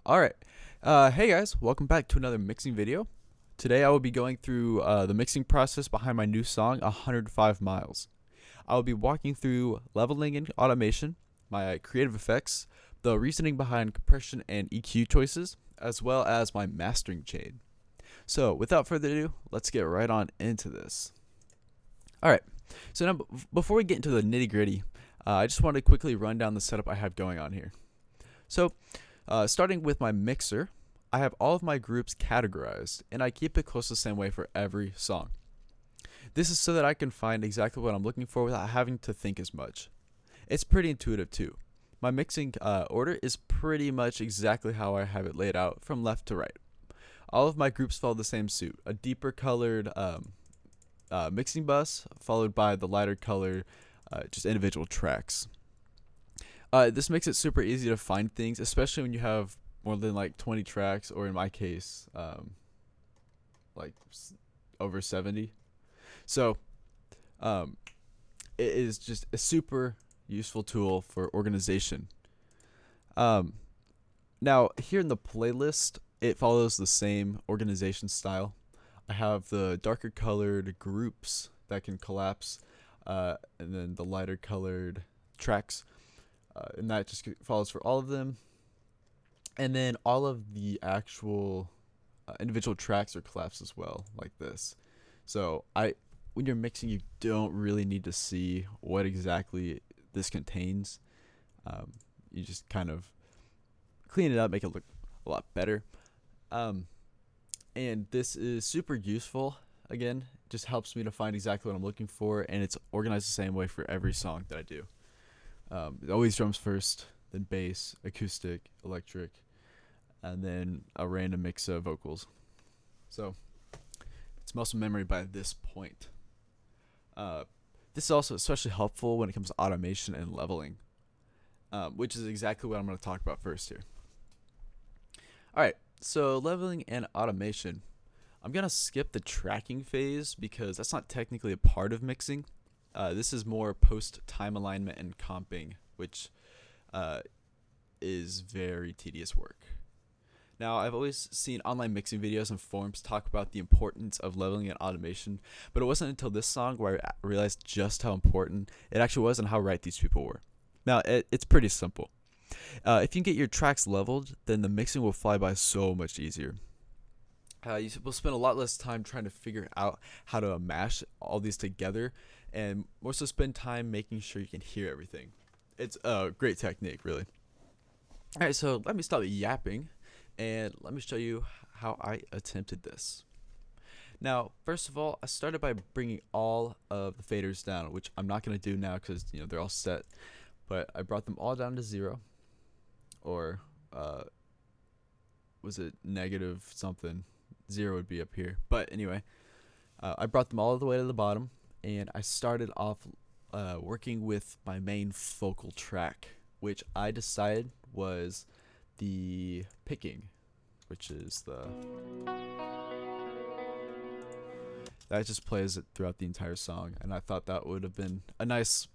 Alright, hey guys, welcome back to another mixing video. Today I will be going through the mixing process behind my new song, 105 Miles. I will be walking through leveling and automation, my creative effects, the reasoning behind compression and EQ choices, as well as my mastering chain. So without further ado, let's get right on into this. Alright, so now before we get into the nitty gritty, I just want to quickly run down the setup I have going on here. So starting with my mixer, I have all of my groups categorized, and I keep it close the same way for every song. This is so that I can find exactly what I'm looking for without having to think as much. It's pretty intuitive too. My mixing order is pretty much exactly how I have it laid out from left to right. All of my groups follow the same suit: a deeper colored mixing bus, followed by the lighter colored just individual tracks. This makes it super easy to find things, especially when you have more than like 20 tracks, or in my case, like over 70. So, um, it is just a super useful tool for organization. Um, Now, here in the playlist, it follows the same organization style. I have the darker colored groups that can collapse, and then the lighter colored tracks, and that just follows for all of them. And then all of the actual individual tracks are collapsed as well, like this. So when you're mixing, you don't really need to see what exactly this contains. Um, you just kind of clean it up, make it look a lot better. Um, and this is super useful. Again, just helps me to find exactly what I'm looking for, and it's organized the same way for every song that I do. Always drums first, then bass, acoustic, electric, and then a random mix of vocals. So it's muscle memory by this point. Uh, this is also especially helpful when it comes to automation and leveling, which is exactly what I'm going to talk about first here. All right, so leveling and automation. I'm going to skip the tracking phase because that's not technically a part of mixing. This is more post time alignment and comping, which uh, is very tedious work. Now, I've always seen online mixing videos and forums talk about the importance of leveling and automation, but it wasn't until this song where I realized just how important it actually was and how right these people were. Now, it's pretty simple. If you can get your tracks leveled, then the mixing will fly by so much easier. You will spend a lot less time trying to figure out how to mash all these together, and more so spend time making sure you can hear everything. It's a great technique, really. All right, so let me stop yapping, and let me show you how I attempted this. Now, first of all, I started by bringing all of the faders down, which I'm not going to do now because they're all set. But I brought them all down to zero, or was it negative something? Zero would be up here. But anyway, I brought them all the way to the bottom, and I started off working with my main focal track, which I decided was the picking, which is that just plays it throughout the entire song, and I thought that would have been a nice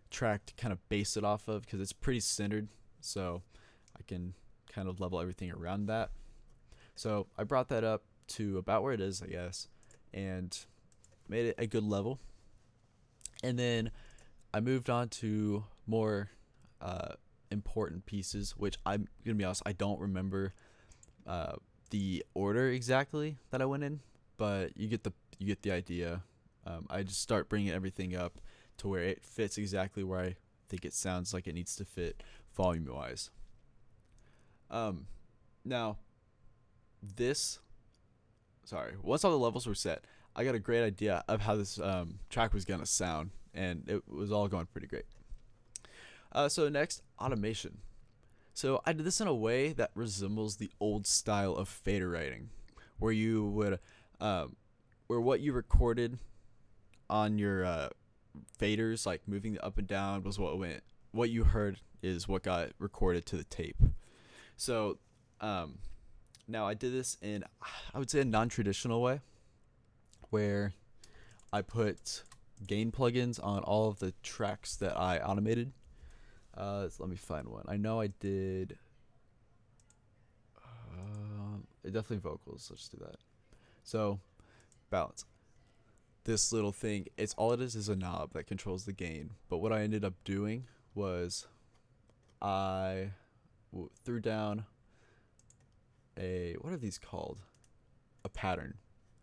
track to kind of base it off of because it's pretty centered, so I can kind of level everything around that. So I brought that up to about where it is, I guess, and made it a good level. And then I moved on to more important pieces, which I'm gonna be honest, I don't remember the order exactly that I went in, but you get the idea. I just start bringing everything up to where it fits exactly where I think it sounds like it needs to fit volume wise. Now this sorry, once all the levels were set, I got a great idea of how this track was gonna sound, and it was all going pretty great. So next, automation. So I did this in a way that resembles the old style of fader writing, where you would, where what you recorded on your faders, like moving up and down, was what went. What you heard is what got recorded to the tape. So, now I did this in, I would say, a non-traditional way, where I put gain plugins on all of the tracks that I automated. So let me find one. I know I did. definitely vocals. Let's do that. So balance. This little thing, it's all it is a knob that controls the gain. But what I ended up doing was I threw down a, what are these called? A pattern.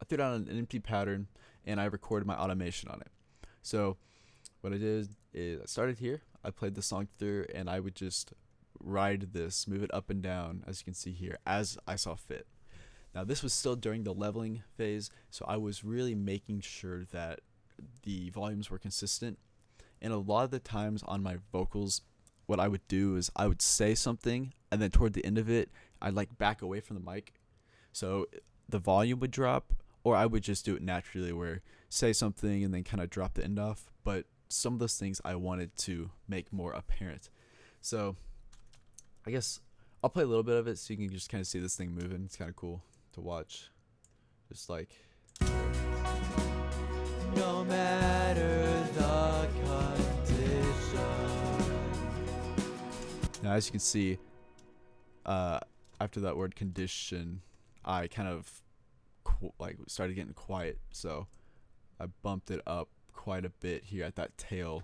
I threw down an empty pattern and I recorded my automation on it. So what I did is I started here, I played the song through, and I would just ride this, move it up and down, as you can see here, as I saw fit. Now this was still during the leveling phase, so I was really making sure that the volumes were consistent. And a lot of the times on my vocals, what I would do is I would say something, and then toward the end of it, I'd like back away from the mic, so the volume would drop, or I would just do it naturally where say something and then kind of drop the end off. But some of those things I wanted to make more apparent. So I guess I'll play a little bit of it so you can just kind of see this thing moving. It's kind of cool to watch. Just like, no matter the condition. Now as you can see, after that word condition, I kind of started getting quiet, so I bumped it up quite a bit here at that tail,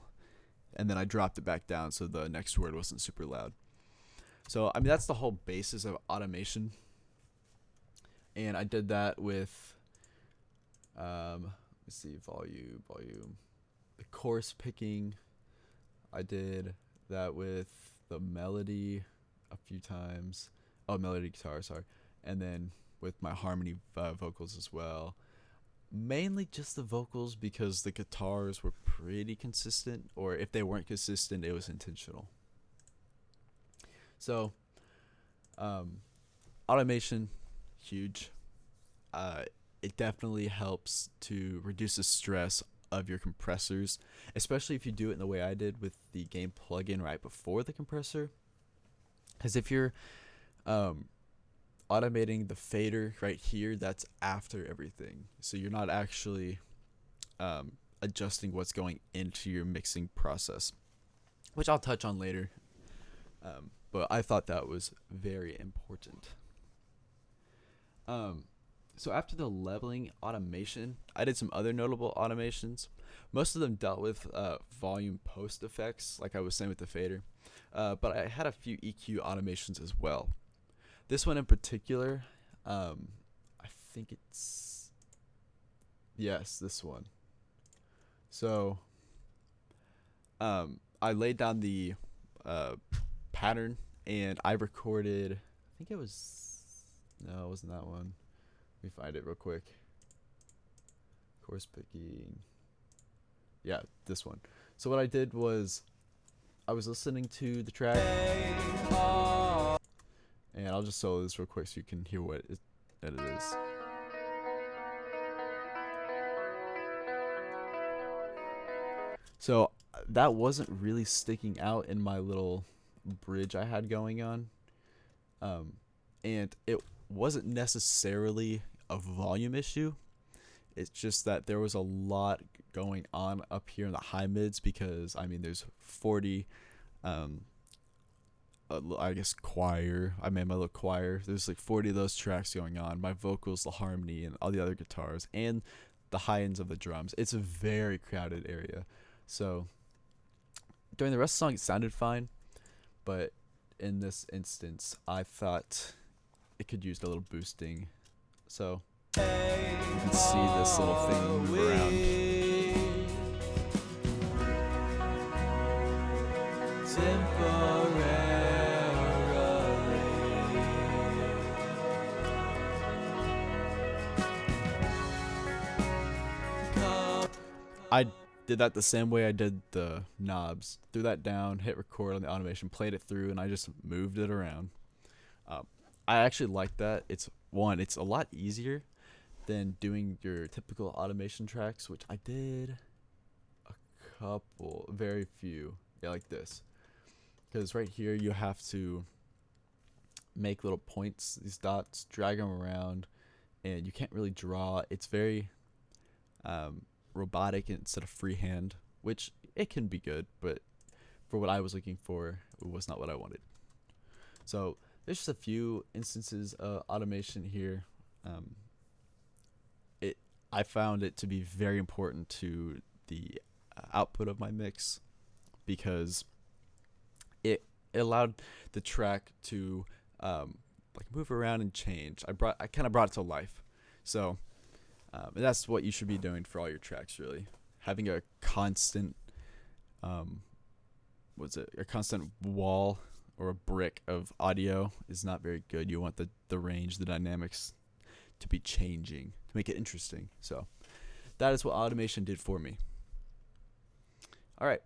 and then I dropped it back down so the next word wasn't super loud. So I mean, that's the whole basis of automation, and I did that with let's see, volume, the chorus picking. I did that with the melody a few times. Oh, melody guitar, sorry. And then with my harmony vocals as well. Mainly just the vocals because the guitars were pretty consistent, or if they weren't consistent, it was intentional. So, automation, huge. It definitely helps to reduce the stress of your compressors, especially if you do it in the way I did with the Gain plugin right before the compressor. Because if you're automating the fader right here, that's after everything, so you're not actually adjusting what's going into your mixing process, which I'll touch on later. But I thought that was very important. So after the leveling automation, I did some other notable automations. Most of them dealt with volume post effects, like I was saying with the fader. But I had a few EQ automations as well. This one in particular, I think it's, yes, this one. So I laid down the pattern, and I recorded, I think it was, no, it wasn't that one. Let me find it real quick. Course picking. Yeah, this one. So what I did was I was listening to the track, and I'll just solo this real quick so you can hear what it is. So that wasn't really sticking out in my little bridge I had going on, and it wasn't necessarily a volume issue. It's just that there was a lot going on up here in the high mids, because I mean there's 40 I guess choir. I made my little choir. There's like 40 of those tracks going on. My vocals, the harmony, and all the other guitars, and the high ends of the drums. It's a very crowded area. So during the rest of the song, it sounded fine, but in this instance, I thought it could use a little boosting. So you can see this little thing move around. I did that the same way I did the knobs. Threw that down, hit record on the automation, played it through, and I just moved it around. I actually like that. It's a lot easier than doing your typical automation tracks, which I did a couple, very few. Yeah, like this. Because right here you have to make little points, these dots, drag them around, and you can't really draw. It's very robotic instead of freehand, which it can be good, but for what I was looking for, it was not what I wanted. So there's just a few instances of automation here. Um, it I found it to be very important to the output of my mix because it allowed the track to like move around and change. I kind of brought it to life. So and that's what you should be doing for all your tracks, really. Having a constant a constant wall or a brick of audio is not very good. You want the range, the dynamics to be changing to make it interesting. So that is what automation did for me. All right.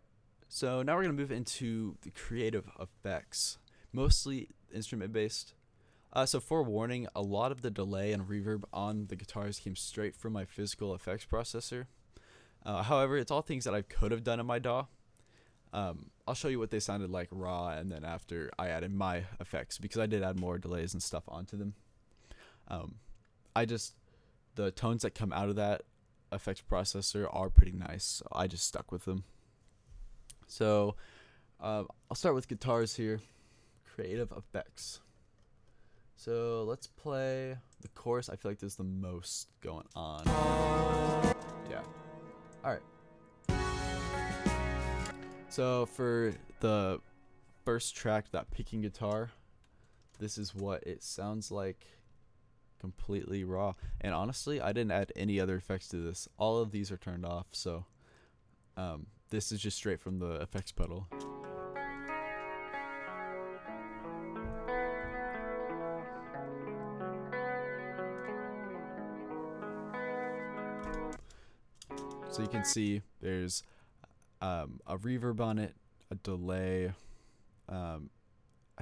So now we're going to move into the creative effects, mostly instrument based. So forewarning, a lot of the delay and reverb on the guitars came straight from my physical effects processor. However, it's all things that I could have done in my DAW. I'll show you what they sounded like raw, and then after I added my effects, because I did add more delays and stuff onto them. The tones that come out of that effects processor are pretty nice, so I just stuck with them. So I'll start with guitars here. Creative effects. So let's play the chorus. I feel like there's the most going on. Yeah. Alright. So for the first track, that picking guitar, this is what it sounds like, completely raw. And honestly, I didn't add any other effects to this. All of these are turned off, so this is just straight from the effects pedal. So you can see there's a reverb on it, a delay. I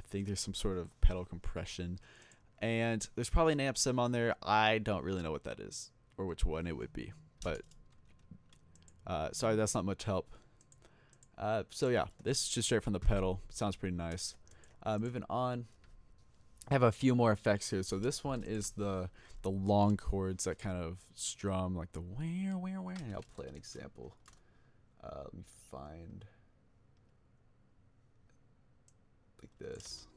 think there's some sort of pedal compression, and there's probably an amp sim on there. I don't really know what that is or which one it would be, but sorry, that's not much help. So yeah, this is just straight from the pedal. Sounds pretty nice. Moving on, I have a few more effects here. So this one is the long chords that kind of strum, like the where. I'll play an example. Let me find like this.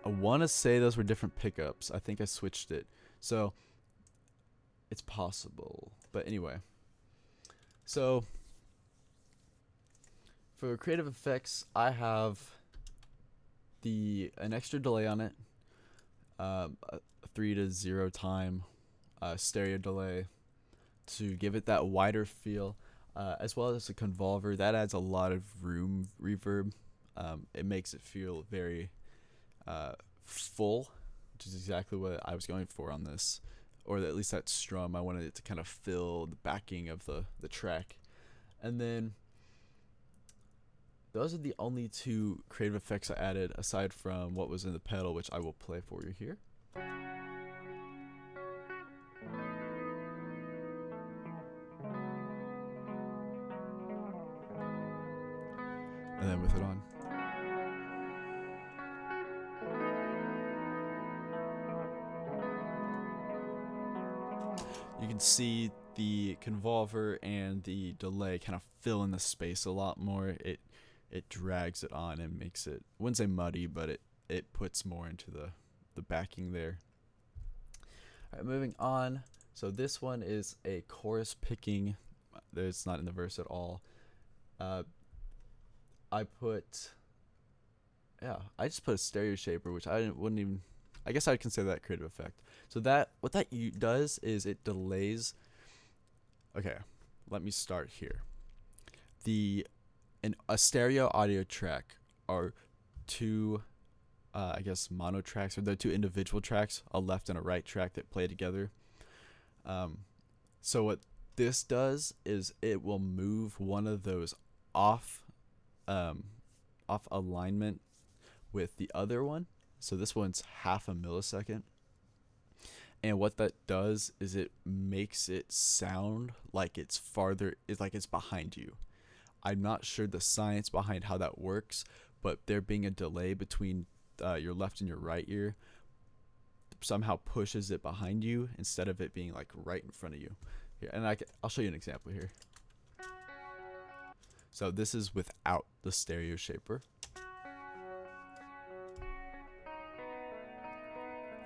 I want to say those were different pickups. I think I switched it. So it's possible. But anyway. So for creative effects, I have an extra delay on it. A 3 to 0 time stereo delay to give it that wider feel, as well as a convolver that adds a lot of room reverb. It makes it feel very full, which is exactly what I was going for on this, or at least that strum. I wanted it to kind of fill the backing of the track. And then those are the only two creative effects I added aside from what was in the pedal, which I will play for you here. And then with it on. You can see the convolver and the delay kind of fill in the space a lot more. It drags it on and makes it, I wouldn't say muddy, but it puts more into the backing there. All right, moving on. So this one is a chorus picking. It's not in the verse at all. I just put a stereo shaper, which I guess I'd consider that creative effect. So what that does is it delays. Okay, let me start here. A stereo audio track are two, I guess, mono tracks, or they're two individual tracks, a left and a right track that play together. So what this does is it will move one of those off alignment with the other one. So this one's half a millisecond. And what that does is it makes it sound like it's behind you. I'm not sure the science behind how that works, but there being a delay between your left and your right ear somehow pushes it behind you instead of it being like right in front of you. Here, and I'll show you an example here. So this is without the stereo shaper.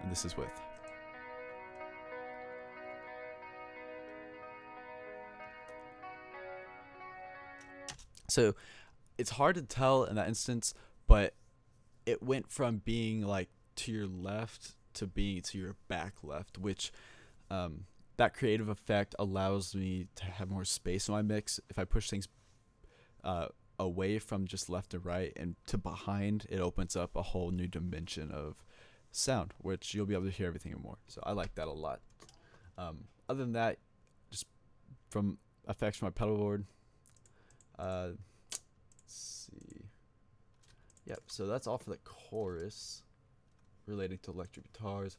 And this is with. So it's hard to tell in that instance, but it went from being like to your left to being to your back left, which that creative effect allows me to have more space in my mix. If I push things away from just left to right and to behind, it opens up a whole new dimension of sound, which you'll be able to hear everything more. So I like that a lot. Other than that, just from effects from my pedal board, let's see. Yep, so that's all for the chorus relating to electric guitars.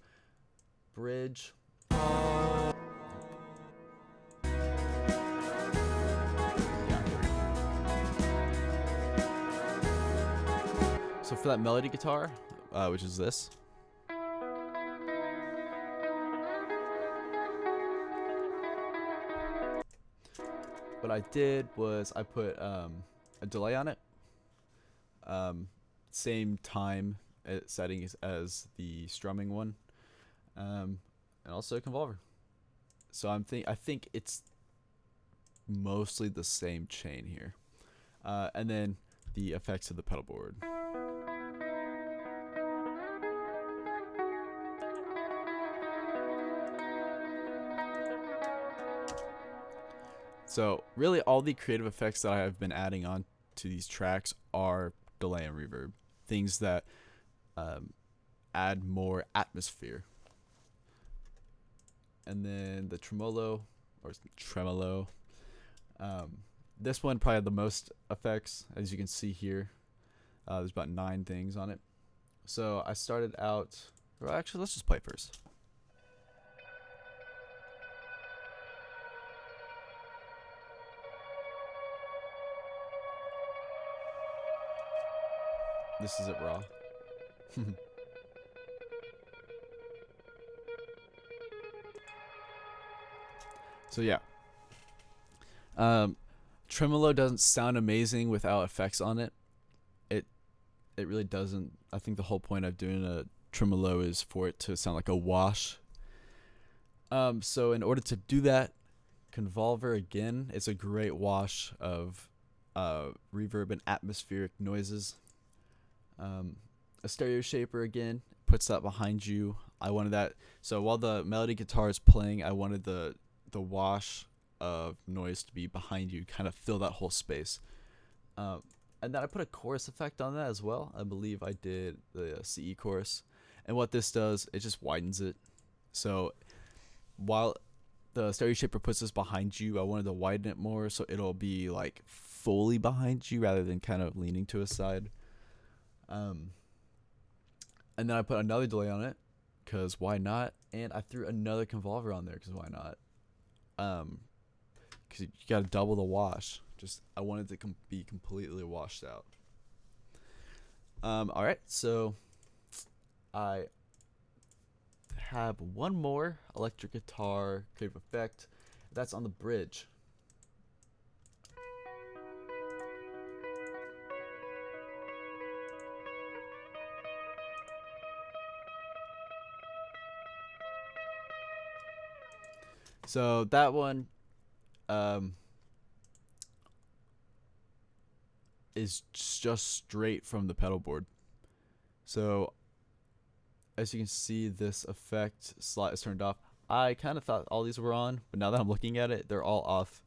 Bridge. So for that melody guitar, which is this. What I did was I put a delay on it. Same time settings as the strumming one, and also a convolver. So I think it's mostly the same chain here, and then the effects of the pedal board. So really all the creative effects that I have been adding on to these tracks are delay and reverb, things that add more atmosphere. And then the tremolo, this one probably had the most effects, as you can see here. There's about 9 things on it. So I started out, or actually let's just play first. This is it raw. So yeah. Tremolo doesn't sound amazing without effects on it. It really doesn't. I think the whole point of doing a tremolo is for it to sound like a wash. So in order to do that, convolver again, it's a great wash of reverb and atmospheric noises. A stereo shaper again puts that behind you. I wanted that, so while the melody guitar is playing, I wanted the wash of noise to be behind you, kind of fill that whole space. And then I put a chorus effect on that as well. I believe I did the CE chorus, and what this does, it just widens it. So while the stereo shaper puts this behind you, I wanted to widen it more so it'll be like fully behind you rather than kind of leaning to a side. And then I put another delay on it, because why not? And I threw another convolver on there, because why not? Because you gotta double the wash. I wanted to be completely washed out. Alright, so I have one more electric guitar creative effect. That's on the bridge. So that one is just straight from the pedal board. So as you can see, this effect slot is turned off. I kind of thought all these were on, but now that I'm looking at it, they're all off.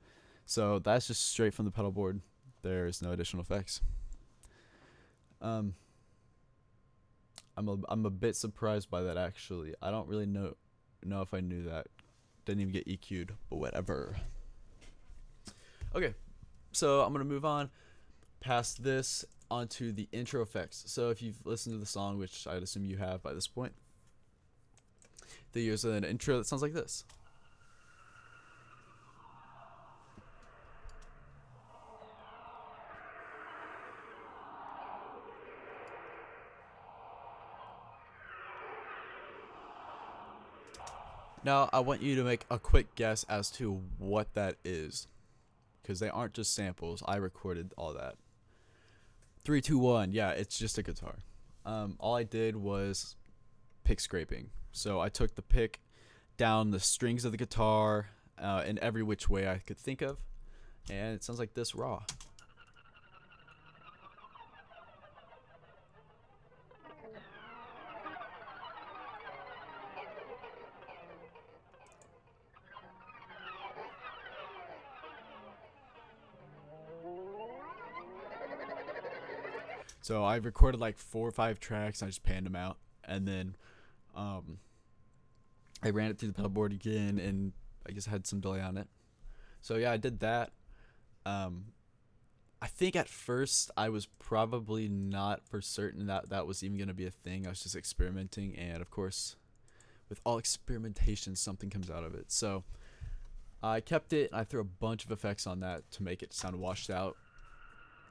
So that's just straight from the pedal board. There's no additional effects. I'm a bit surprised by that, actually. I don't really know if I knew that. Didn't even get EQ'd, but whatever. Okay, so I'm gonna move on past this onto the intro effects. So if you've listened to the song, which I'd assume you have by this point, there's an intro that sounds like this. Now I want you to make a quick guess as to what that is, because they aren't just samples. I recorded all that. 3, 2, 1. Yeah, it's just a guitar. All I did was pick scraping. So I took the pick down the strings of the guitar in every which way I could think of, and it sounds like this raw. So I recorded like 4 or 5 tracks. And I just panned them out, and then I ran it through the pedal board again, and I guess I had some delay on it. So yeah, I did that. I think at first I was probably not for certain that that was even going to be a thing. I was just experimenting, and of course, with all experimentation, something comes out of it. So I kept it, and I threw a bunch of effects on that to make it sound washed out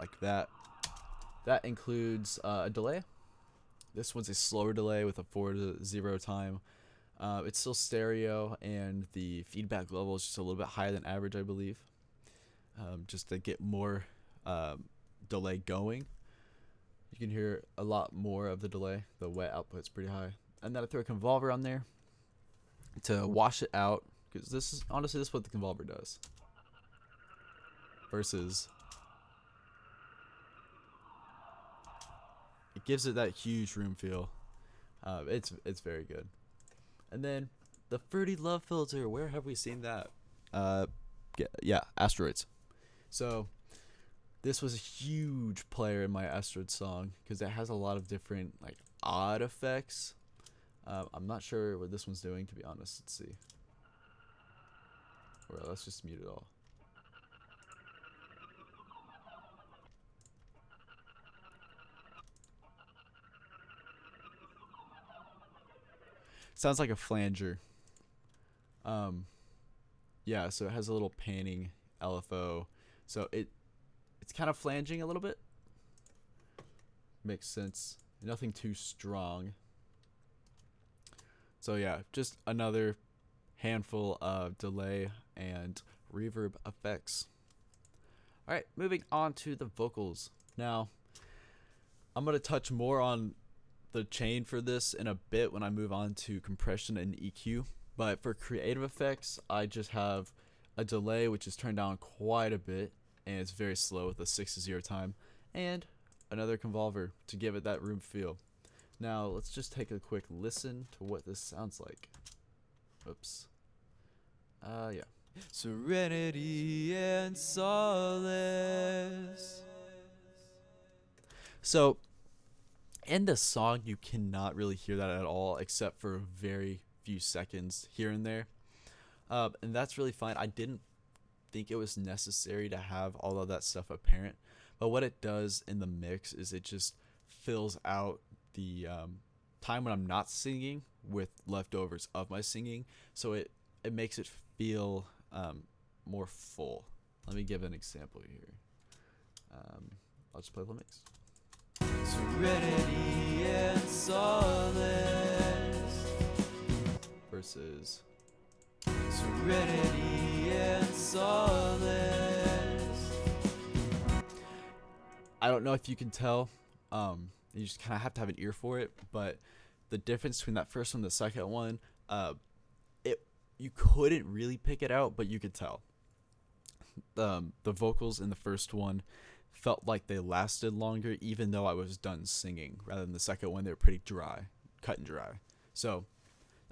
like that. That includes a delay. This one's a slower delay with a 4-0 time. It's still stereo, and the feedback level is just a little bit higher than average, I believe, just to get more delay going. You can hear a lot more of the delay. The wet output's pretty high. And then I throw a convolver on there to wash it out, because this is honestly this is what the convolver does. Versus it gives it that huge room feel. It's very good. And then the Fruity Love Filter. Where have we seen that? Yeah, Asteroids. So this was a huge player in my Asteroids song because it has a lot of different like odd effects. I'm not sure what this one's doing, to be honest. Let's see. Or let's just mute it all. Sounds like a flanger. Yeah, so it has a little panning LFO. So it's kind of flanging a little bit. Makes sense. Nothing too strong. So yeah, just another handful of delay and reverb effects. Alright, moving on to the vocals. Now, I'm going to touch more on the chain for this in a bit when I move on to compression and EQ. But for creative effects, I just have a delay which is turned down quite a bit, and it's very slow with a 6-0 time, and another convolver to give it that room feel. Now let's just take a quick listen to what this sounds like. Oops. Yeah. Serenity and solace. So in the song, you cannot really hear that at all, except for very few seconds here and there. And that's really fine. I didn't think it was necessary to have all of that stuff apparent. But what it does in the mix is it just fills out the time when I'm not singing with leftovers of my singing. So it makes it feel more full. Let me give an example here. I'll just play the mix. Serenity and solace versus serenity and solace. I don't know if you can tell. You just kind of have to have an ear for it, but the difference between that first one and the second one, you couldn't really pick it out, but you could tell. The vocals in the first one felt like they lasted longer, even though I was done singing, rather than the second one. They were pretty dry, cut and dry. So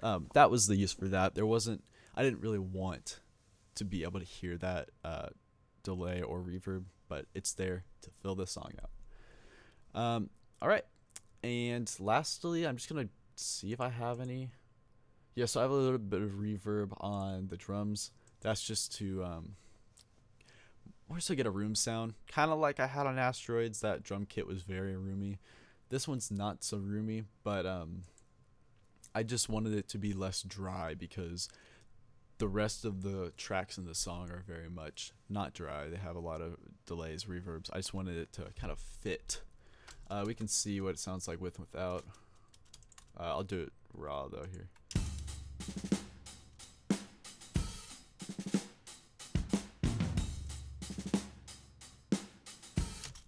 that was the use for that. I didn't really want to be able to hear that delay or reverb, but it's there to fill this song out. All right, and lastly, I'm just gonna see if I have any. Yeah, so I have a little bit of reverb on the drums. That's just to more so get a room sound, kind of like I had on Asteroids. That drum kit was very roomy. This one's not so roomy, but I just wanted it to be less dry because the rest of the tracks in the song are very much not dry. They have a lot of delays, reverbs. I just wanted it to kind of fit. We can see what it sounds like with and without. I'll do it raw though here.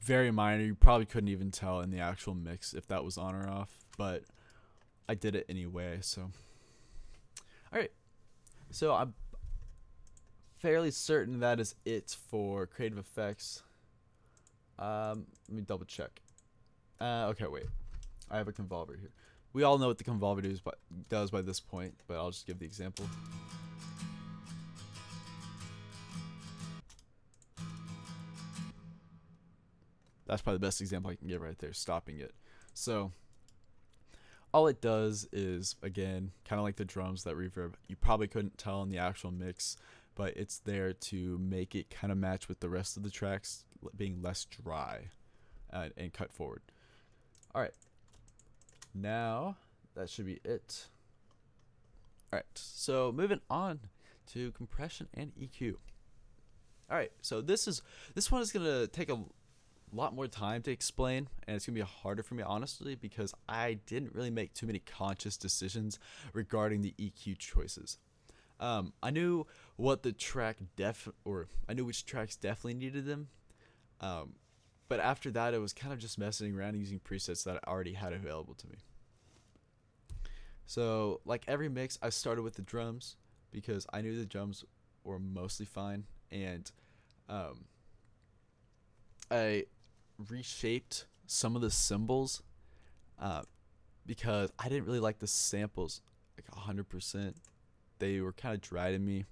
very minor. You probably couldn't even tell in the actual mix if that was on or off, but I did it anyway. So, all right. So I'm fairly certain that is it for creative effects. Let me double check. Okay, wait. I have a convolver here. We all know what the convolver does by this point, but I'll just give the example. That's probably the best example I can give right there, stopping it. So all it does is, again, kind of like the drums, that reverb, you probably couldn't tell in the actual mix, but it's there to make it kind of match with the rest of the tracks being less dry and cut forward. All right. Now, that should be it. Alright, so moving on to compression and EQ. Alright, so this one is going to take a lot more time to explain, and it's going to be harder for me, honestly, because I didn't really make too many conscious decisions regarding the EQ choices. I knew what the track I knew which tracks definitely needed them, but after that, it was kind of just messing around using presets that I already had available to me. So, like every mix, I started with the drums because I knew the drums were mostly fine, and I reshaped some of the cymbals because I didn't really like the samples like 100%. They were kind of dry to me.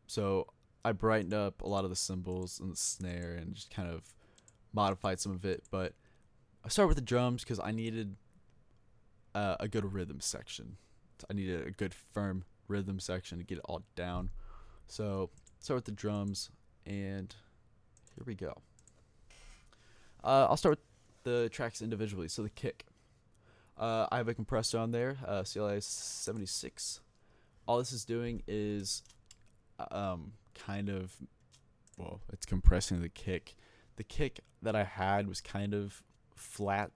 So I brightened up a lot of the cymbals and the snare and just kind of modified some of it. But I started with the drums because I needed a good rhythm section. I needed a good firm rhythm section to get it all down. So start with the drums, and here we go. I'll start with the tracks individually. So the kick. I have a compressor on there, CLA 76. All this is doing is kind of, well, it's compressing the kick. The kick that I had was kind of flat.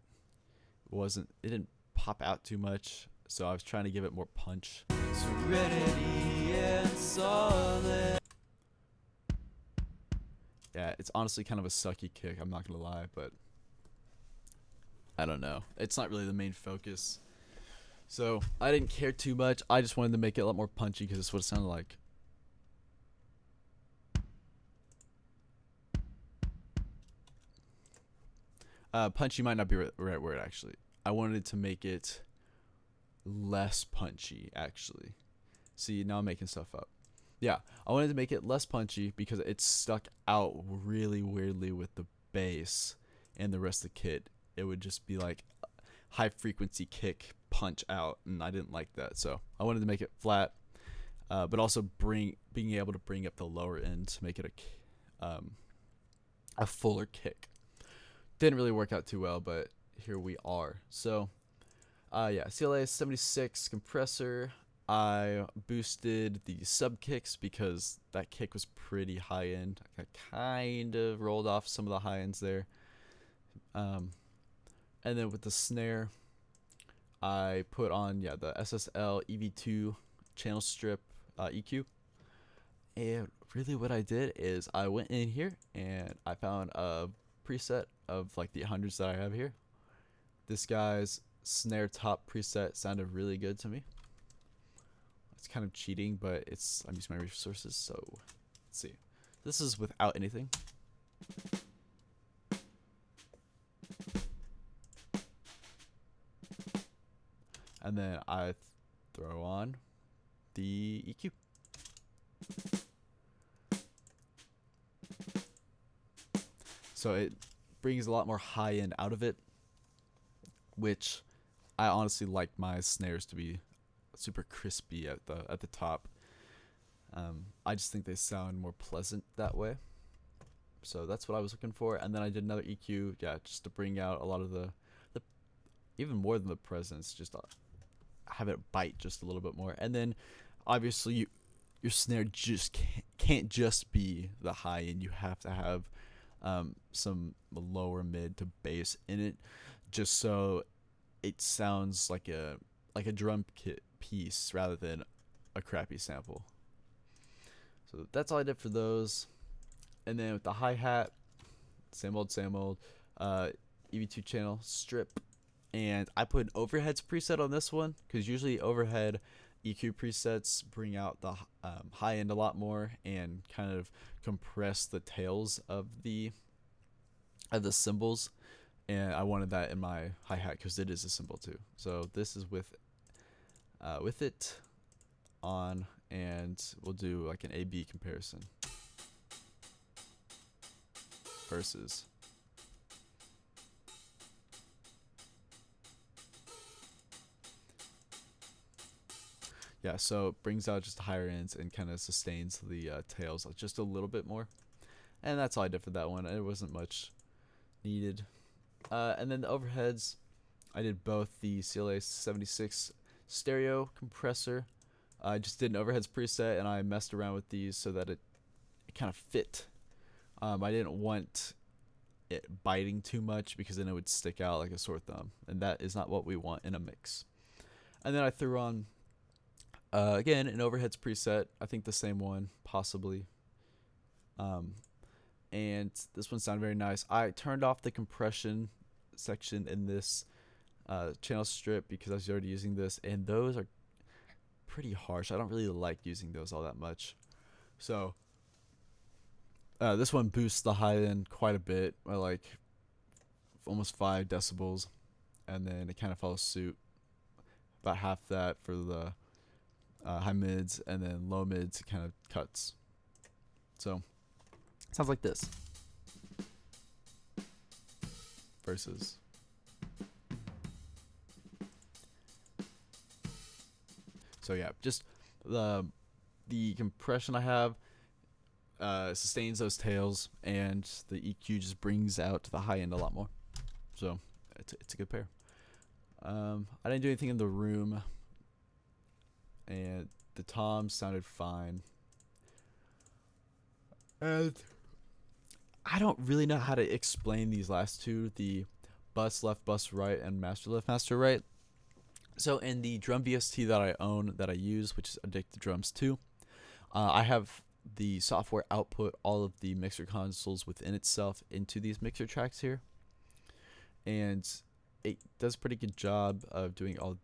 It didn't pop out too much, so I was trying to give it more punch. Serenity and solid. Yeah, it's honestly kind of a sucky kick, I'm not gonna lie, but I don't know. It's not really the main focus. So I didn't care too much. I just wanted to make it a lot more punchy because that's what it sounded like. Punchy might not be the right word, actually. I wanted to make it less punchy, actually. See, now I'm making stuff up. Yeah, I wanted to make it less punchy because it stuck out really weirdly with the bass and the rest of the kit. It would just be like high frequency kick punch out, and I didn't like that. So I wanted to make it flat, but also being able to bring up the lower end to make it a fuller kick. Didn't really work out too well, but here we are. So yeah, CLA 76 compressor. I boosted the sub kicks because that kick was pretty high end. I kind of rolled off some of the high ends there. And then with the snare, I put on the SSL EV2 channel strip EQ. And really what I did is I went in here and I found a preset of like the hundreds that I have here. This guy's snare top preset sounded really good to me. It's kind of cheating, but I'm using my resources, so let's see. This is without anything. And then I throw on the EQ. So it brings a lot more high end out of it, which I honestly like my snares to be super crispy at the top. I just think they sound more pleasant that way. So that's what I was looking for. And then I did another EQ, just to bring out a lot of the even more than the presence, just have it bite just a little bit more. And then obviously your snare just can't just be the high end. You have to have some lower mid to bass in it, just so it sounds like a drum kit piece rather than a crappy sample. So that's all I did for those. And then with the hi-hat, same old EV2 channel strip, and I put an overheads preset on this one because usually overhead EQ presets bring out the high end a lot more and kind of compress the tails of the cymbals, and I wanted that in my hi-hat because it is a cymbal too. So this is with it on, and we'll do like an A/B comparison versus. Yeah, so it brings out just the higher ends and kind of sustains the tails just a little bit more. And that's all I did for that one. It wasn't much needed. And then the overheads, I did both the CLA 76 stereo compressor. I just did an overheads preset, and I messed around with these so that it kind of fit. I didn't want it biting too much because then it would stick out like a sore thumb, and that is not what we want in a mix. And then I threw on again an overheads preset, I think the same one possibly, and this one sounded very nice. I turned off the compression section in this channel strip because I was already using this, and those are pretty harsh. I don't really like using those all that much, so this one boosts the high end quite a bit by like almost 5 decibels, and then it kind of follows suit, about half that for the high mids, and then low mids kind of cuts. So sounds like this versus. So yeah, just the compression I have sustains those tails, and the EQ just brings out the high end a lot more. So it's a good pair. I didn't do anything in the room, and the toms sounded fine. And I don't really know how to explain these last two, the bus left, bus right, and master left, master right. So in the drum VST that I own, that I use, which is Addicted Drums 2, I have the software output all of the mixer consoles within itself into these mixer tracks here, and it does a pretty good job of doing all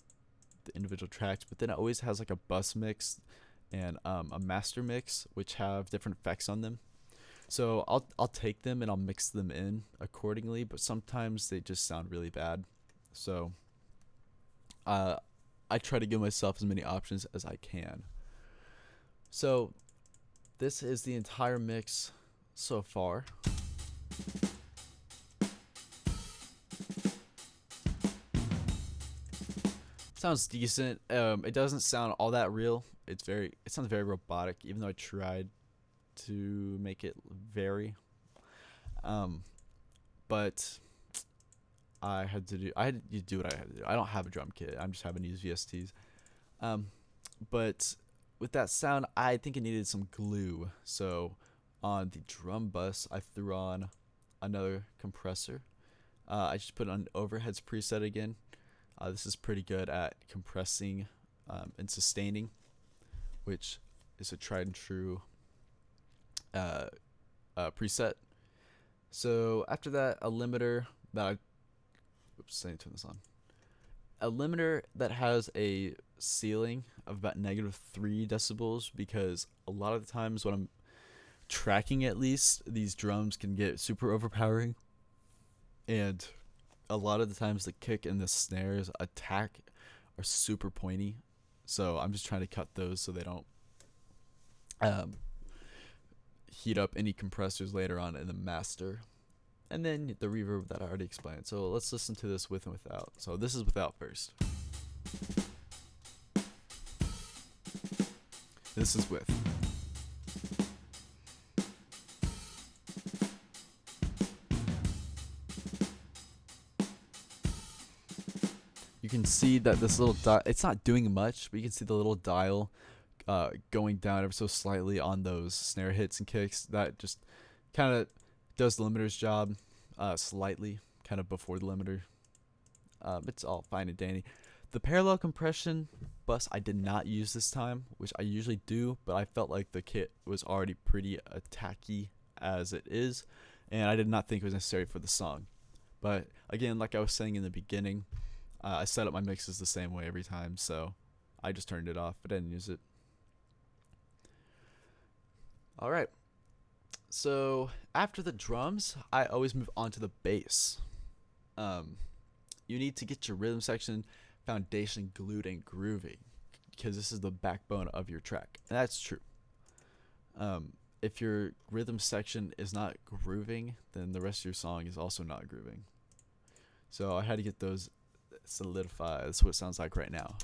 the individual tracks, but then it always has like a bus mix and a master mix, which have different effects on them. So I'll take them and I'll mix them in accordingly, but sometimes they just sound really bad. So I try to give myself as many options as I can. So this is the entire mix so far. Sounds decent. It doesn't sound all that real. It sounds very robotic, even though I tried to make it vary. But I had to do what I had to do. I don't have a drum kit. I'm just having to use VSTs. But with that sound, I think it needed some glue. So on the drum bus, I threw on another compressor. I just put on overheads preset again. This is pretty good at compressing and sustaining, which is a tried and true preset. So after that, a limiter that I turn this on. A limiter that has a ceiling of about -3 decibels, because a lot of the times when I'm tracking, at least, these drums can get super overpowering, and a lot of the times the kick and the snares attack are super pointy. So I'm just trying to cut those so they don't heat up any compressors later on in the master. And then the reverb that I already explained. So let's listen to this with and without. So this is without first. This is with. You can see that this little dial, it's not doing much, but you can see the little dial going down ever so slightly on those snare hits and kicks. That just kind of does the limiter's job slightly, kind of before the limiter. It's all fine and dandy. The parallel compression bus I did not use this time, which I usually do, but I felt like the kit was already pretty attacky as it is, and I did not think it was necessary for the song. But again, like I was saying in the beginning, I set up my mixes the same way every time, so I just turned it off. I didn't use it. All right. So after the drums, I always move on to the bass. You need to get your rhythm section foundation glued and grooving, because this is the backbone of your track. And that's true. If your rhythm section is not grooving, then the rest of your song is also not grooving. So I had to get those solidified. That's what it sounds like right now.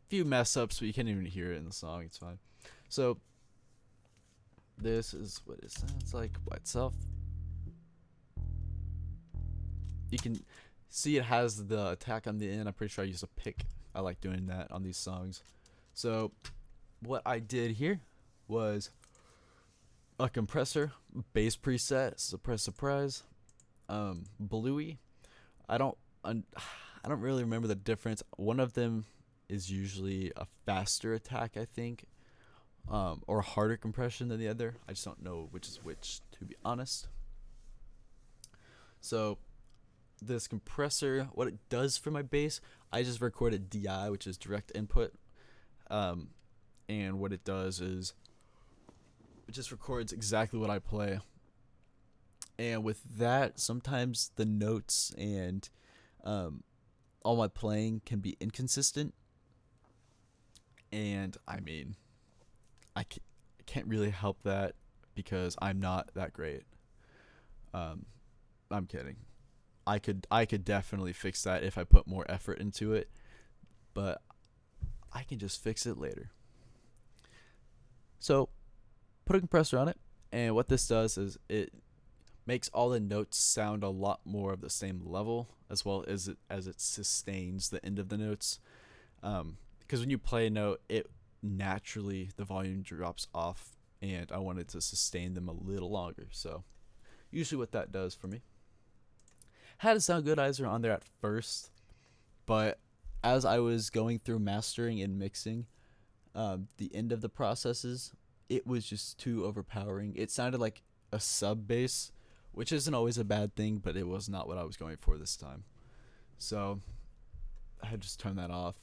Few mess ups, but you can't even hear it in the song. It's fine. So this is what it sounds like by itself. You can see it has the attack on the end. I'm pretty sure I used a pick. I like doing that on these songs. So what I did here was a compressor, bass preset, surprise, Bluey. I don't really remember the difference. One of them is usually a faster attack, I think, or a harder compression than the other. I just don't know which is which, to be honest. So this compressor, what it does for my bass, I just recorded DI, which is direct input, and what it does is it just records exactly what I play. And with that, sometimes the notes and all my playing can be inconsistent. And I mean, I can't really help that because I'm not that great. I'm kidding. I could definitely fix that if I put more effort into it, but I can just fix it later. So put a compressor on it, and what this does is it makes all the notes sound a lot more of the same level, as well as it sustains the end of the notes. Because when you play a note, it naturally, the volume drops off, and I wanted to sustain them a little longer. So usually what that does for me. Had a sound goodizer on there at first, but as I was going through mastering and mixing, the end of the processes, it was just too overpowering. It sounded like a sub bass, which isn't always a bad thing, but it was not what I was going for this time. So I had to just turn that off.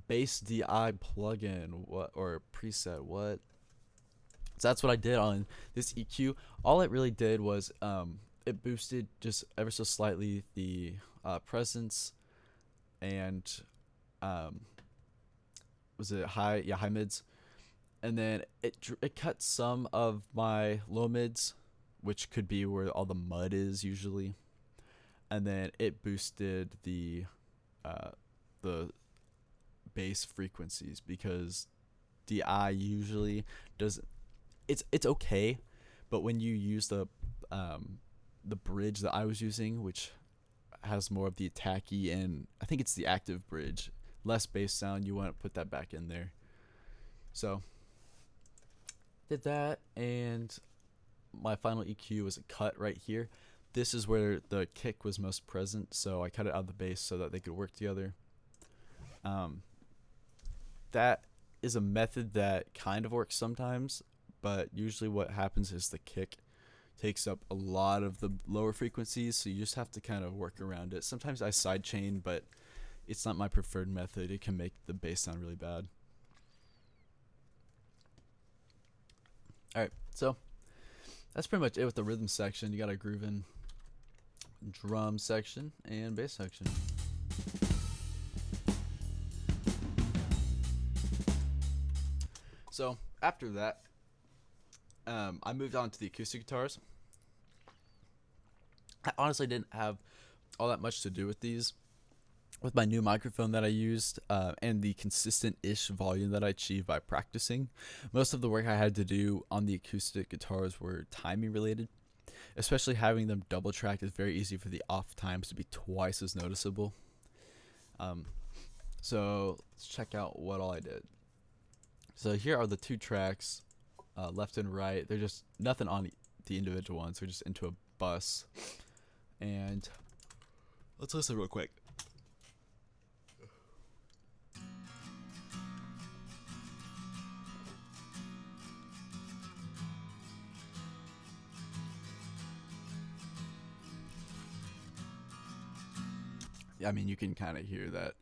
Bass DI plugin, or preset, what? So that's what I did on this EQ. All it really did was it boosted just ever so slightly the presence and was it high mids, and then it cut some of my low mids, which could be where all the mud is usually, and then it boosted the bass frequencies, because DI usually doesn't. It's okay, but when you use the bridge that I was using, which has more of the attacky, and I think it's the active bridge, less bass sound, you want to put that back in there. So did that, and my final EQ was a cut right here. This is where the kick was most present, so I cut it out of the bass so that they could work together. That is a method that kind of works sometimes, but usually what happens is the kick takes up a lot of the lower frequencies, so you just have to kind of work around it. Sometimes I sidechain, but it's not my preferred method. It can make the bass sound really bad. Alright, so that's pretty much it with the rhythm section. You got a grooving drum section and bass section. So after that, I moved on to the acoustic guitars. I honestly didn't have all that much to do with these. With my new microphone that I used, and the consistent-ish volume that I achieved by practicing, most of the work I had to do on the acoustic guitars were timing related. Especially having them double tracked is very easy for the off times to be twice as noticeable. So let's check out what all I did. So here are the two tracks, left and right. They're just nothing on the individual ones. They're just into a bus. And Let's listen real quick. Yeah, I mean, you can kind of hear that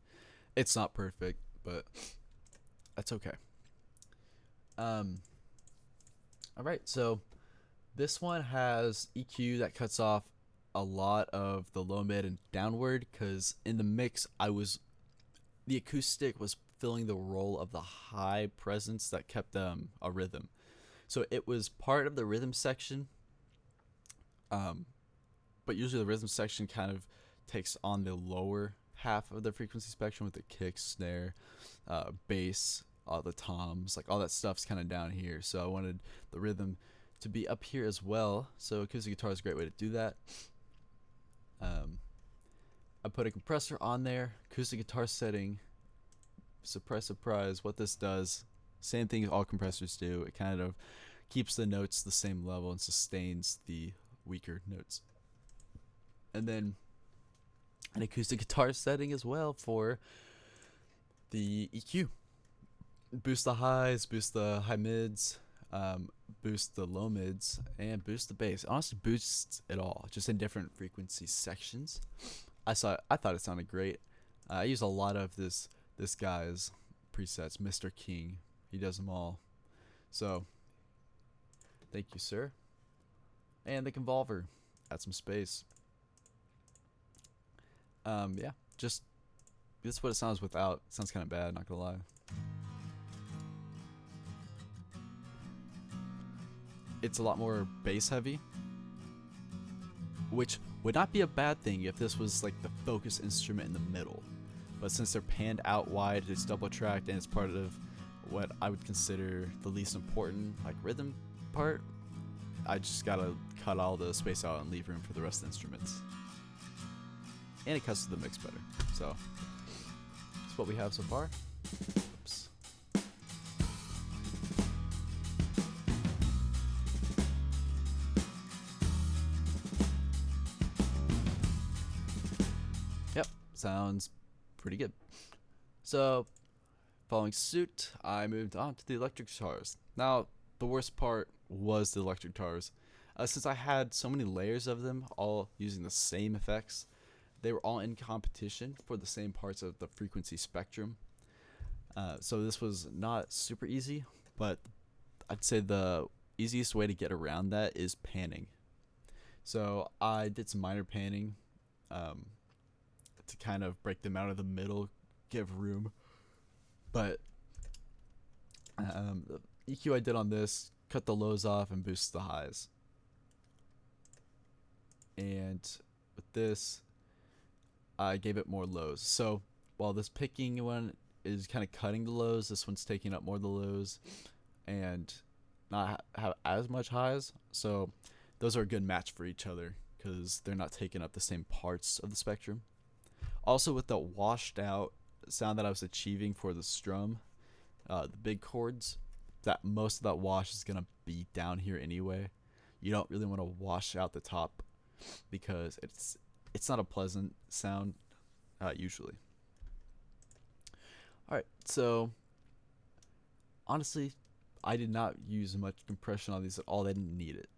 it's not perfect, but that's okay. Um, all right, so this one has EQ that cuts off a lot of the low mid and downward because in the mix the acoustic was filling the role of the high presence that kept a rhythm. So it was part of the rhythm section, but usually the rhythm section kind of takes on the lower half of the frequency spectrum with the kick, snare, bass, all the toms, like all that stuff's kind of down here. So I wanted the rhythm to be up here as well. So acoustic guitar is a great way to do that. I put a compressor on there, acoustic guitar setting. Surprise, surprise, what this does, same thing all compressors do. It kind of keeps the notes the same level and sustains the weaker notes. And then an acoustic guitar setting as well for the EQ. Boost the highs, boost the high mids, boost the low mids, and boost the bass. Honestly, boosts it all, just in different frequency sections. I thought it sounded great. I use a lot of this guy's presets, Mr. King. He does them all. So, thank you, sir. And the Convolver. Add some space. Yeah, just this is what it sounds without. It sounds kind of bad, not gonna lie. It's a lot more bass heavy, which would not be a bad thing if this was like the focus instrument in the middle. But since they're panned out wide, it's double tracked and it's part of what I would consider the least important like rhythm part, I just gotta cut all the space out and leave room for the rest of the instruments. And it cuts to the mix better. So that's what we have so far. Oops. Yep, sounds pretty good. So following suit, I moved on to the electric guitars. Now, the worst part was the electric guitars. Since I had so many layers of them, all using the same effects, they were all in competition for the same parts of the frequency spectrum. So this was not super easy, but I'd say the easiest way to get around that is panning. So I did some minor panning to kind of break them out of the middle, give room. But the EQ I did on this, cut the lows off and boost the highs. And with this, I gave it more lows. So while this picking one is kind of cutting the lows, this one's taking up more of the lows and not have as much highs. So those are a good match for each other because they're not taking up the same parts of the spectrum. Also, with the washed out sound that I was achieving for the strum, the big chords, that most of that wash is gonna be down here anyway. You don't really want to wash out the top because it's not a pleasant sound usually. Alright, so honestly, I did not use much compression on these at all. I didn't need it.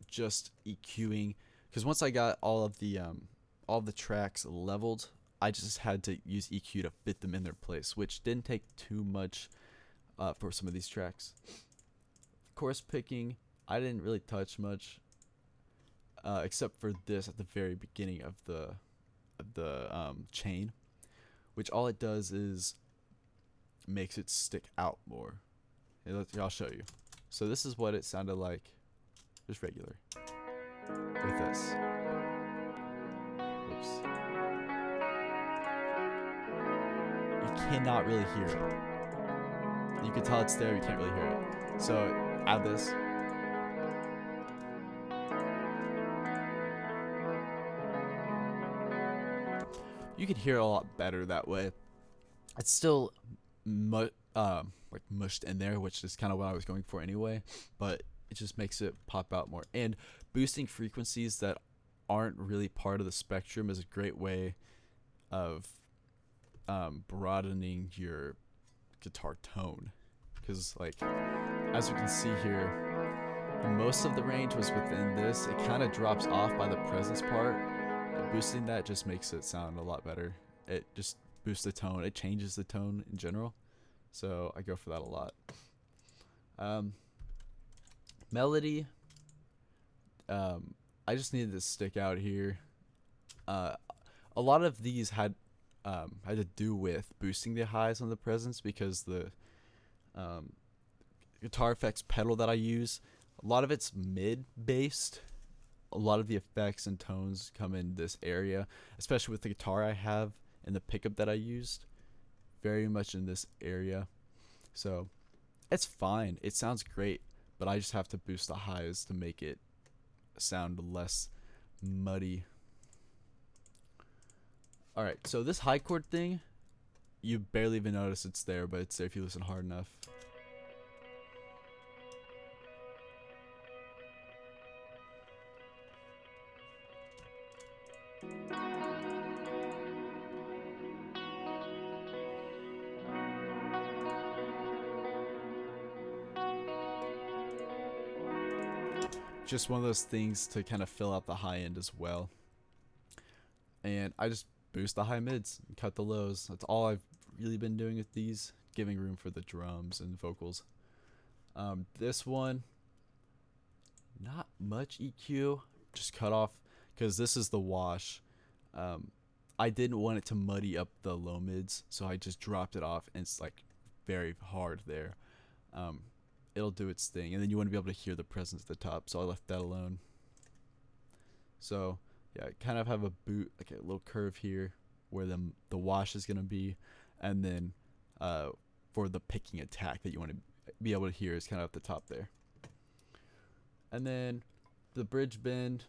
Just EQing, because once I got all of the tracks leveled, I just had to use EQ to fit them in their place, which didn't take too much for some of these tracks. Chorus picking, I didn't really touch much, except for this at the very beginning of the chain, which all it does is makes it stick out more. I'll show you. So this is what it sounded like, just regular, with this. Oops. You cannot really hear it. You can tell it's there, you can't really hear it. So add this. You can hear it a lot better that way. It's still like mushed in there, which is kind of what I was going for anyway, but it just makes it pop out more. And boosting frequencies that aren't really part of the spectrum is a great way of broadening your guitar tone, because like as we can see here, most of the range was within this. It kind of drops off by the presence part, and boosting that just makes it sound a lot better. It just boosts the tone, it changes the tone in general, so I go for that a lot. Melody, I just needed to stick out here. A lot of these had to do with boosting the highs on the presence, because the guitar effects pedal that I use, a lot of it's mid based. A lot of the effects and tones come in this area, especially with the guitar I have and the pickup that I used, very much in this area. So it's fine, it sounds great, but I just have to boost the highs to make it sound less muddy. Alright, so this high chord thing, you barely even notice it's there, but it's there if you listen hard enough. Just one of those things to kind of fill out the high end as well. And I just boost the high mids and cut the lows. That's all I've really been doing with these, giving room for the drums and vocals. This one, not much EQ, just cut off, because this is the wash. I didn't want it to muddy up the low mids, so I just dropped it off, and it's like very hard there. It'll do its thing, and then you want to be able to hear the presence at the top, so I left that alone. So yeah, I kind of have a boot, like a little curve here where the wash is gonna be, and then for the picking attack that you want to be able to hear is kind of at the top there. And then the bridge bend,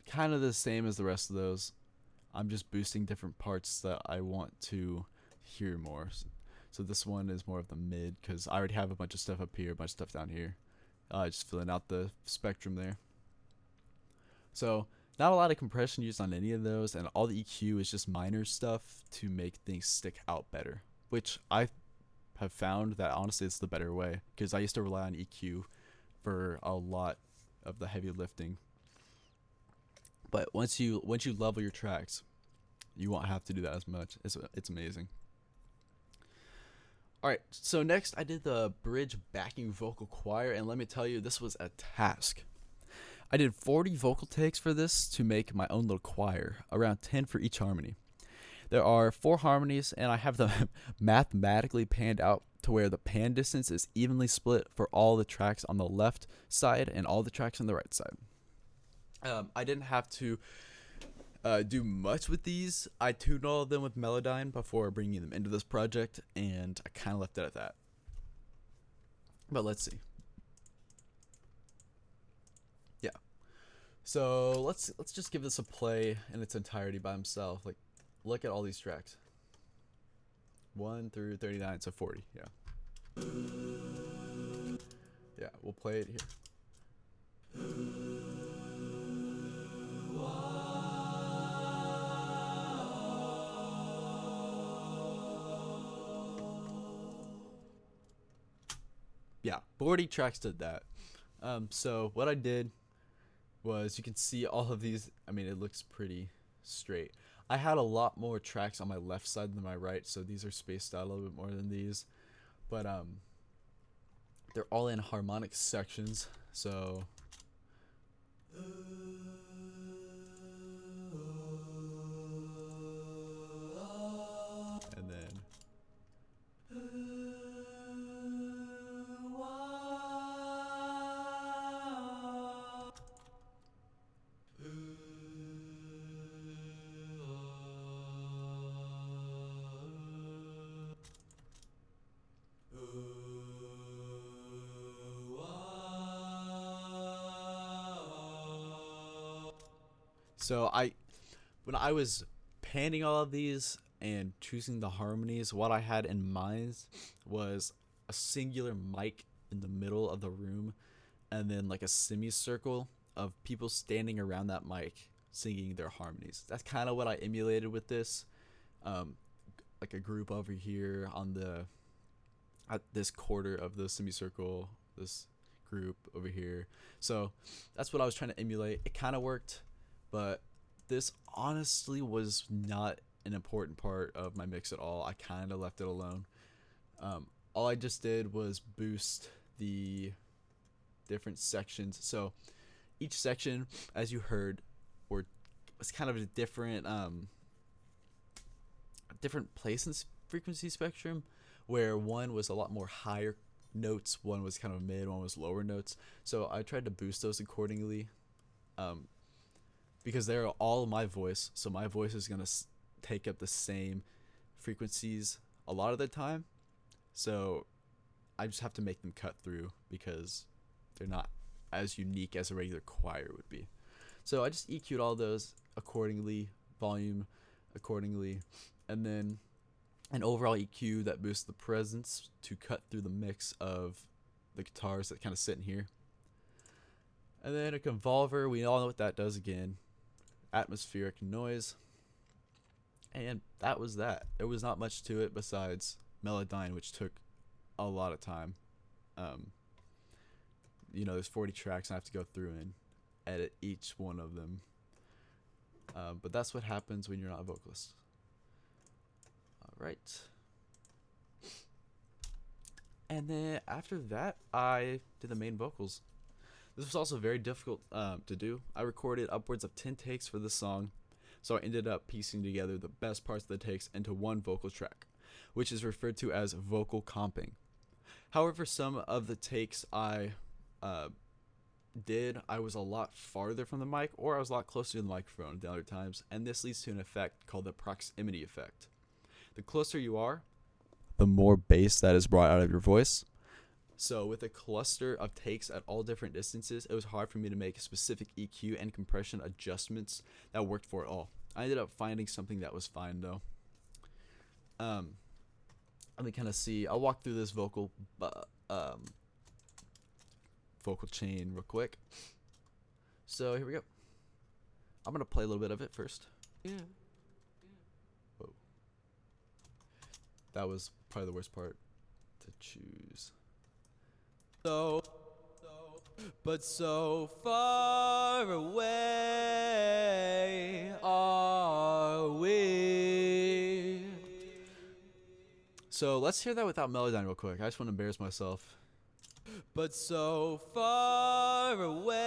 kind of the same as the rest of those. I'm just boosting different parts that I want to hear more. So this one is more of the mid, because I already have a bunch of stuff up here, a bunch of stuff down here. Just filling out the spectrum there. So not a lot of compression used on any of those, and all the EQ is just minor stuff to make things stick out better, which I have found that honestly it's the better way, because I used to rely on EQ for a lot of the heavy lifting. But once you level your tracks, you won't have to do that as much. It's amazing. Alright, so next I did the bridge backing vocal choir, and let me tell you, this was a task. I did 40 vocal takes for this to make my own little choir, around 10 for each harmony. There are 4 harmonies, and I have them mathematically panned out to where the pan distance is evenly split for all the tracks on the left side and all the tracks on the right side. I didn't have to do much with these. I tuned all of them with Melodyne before bringing them into this project, and I kind of left it at that. But let's see. Yeah. So let's just give this a play in its entirety by himself. Like, look at all these tracks. 1 through 39, so 40. Yeah. Yeah, we'll play it here. Yeah, 40 tracks did that. So what I did was, you can see all of these, I mean, it looks pretty straight. I had a lot more tracks on my left side than my right, so these are spaced out a little bit more than these. But they're all in harmonic sections, so and then so when I was panning all of these and choosing the harmonies, what I had in mind was a singular mic in the middle of the room, and then like a semicircle of people standing around that mic singing their harmonies. That's kind of what I emulated with this. Um, like a group over here on the at this quarter of the semicircle, this group over here. So that's what I was trying to emulate. It kind of worked, but this honestly was not an important part of my mix at all. I kind of left it alone. All I just did was boost the different sections. So each section, as you heard, was kind of a different place in frequency spectrum, where one was a lot more higher notes, one was kind of mid, one was lower notes. So I tried to boost those accordingly, because they're all my voice. So my voice is gonna take up the same frequencies a lot of the time. So I just have to make them cut through because they're not as unique as a regular choir would be. So I just EQ'd all those accordingly, volume accordingly, and then an overall EQ that boosts the presence to cut through the mix of the guitars that kind of sit in here. And then a convolver, we all know what that does again. Atmospheric noise. And that was that. There was not much to it besides Melodyne, which took a lot of time. There's 40 tracks and I have to go through and edit each one of them. But that's what happens when you're not a vocalist. Alright. And then after that, I did the main vocals. This was also very difficult to do. I recorded upwards of 10 takes for this song, so I ended up piecing together the best parts of the takes into one vocal track, which is referred to as vocal comping. However, some of the takes I I was a lot farther from the mic, or I was a lot closer to the microphone than other times, and this leads to an effect called the proximity effect. The closer you are, the more bass that is brought out of your voice. So with a cluster of takes at all different distances, it was hard for me to make specific EQ and compression adjustments that worked for it all. I ended up finding something that was fine though. Let me kind of see. I'll walk through this vocal chain real quick. So here we go. I'm gonna play a little bit of it first. Yeah. Whoa. That was probably the worst part to choose. But so far away are we. So let's hear that without Melodyne real quick. I just want to embarrass myself. But so far away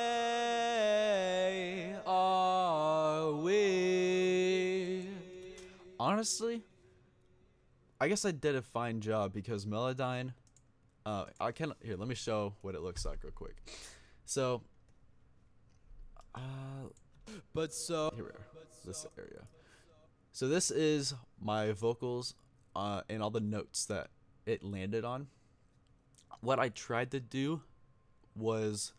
are we. Honestly, I guess I did a fine job because Melodyne, here, let me show what it looks like real quick. So, here we are, this area. So this is my vocals, and all the notes that it landed on. What I tried to do was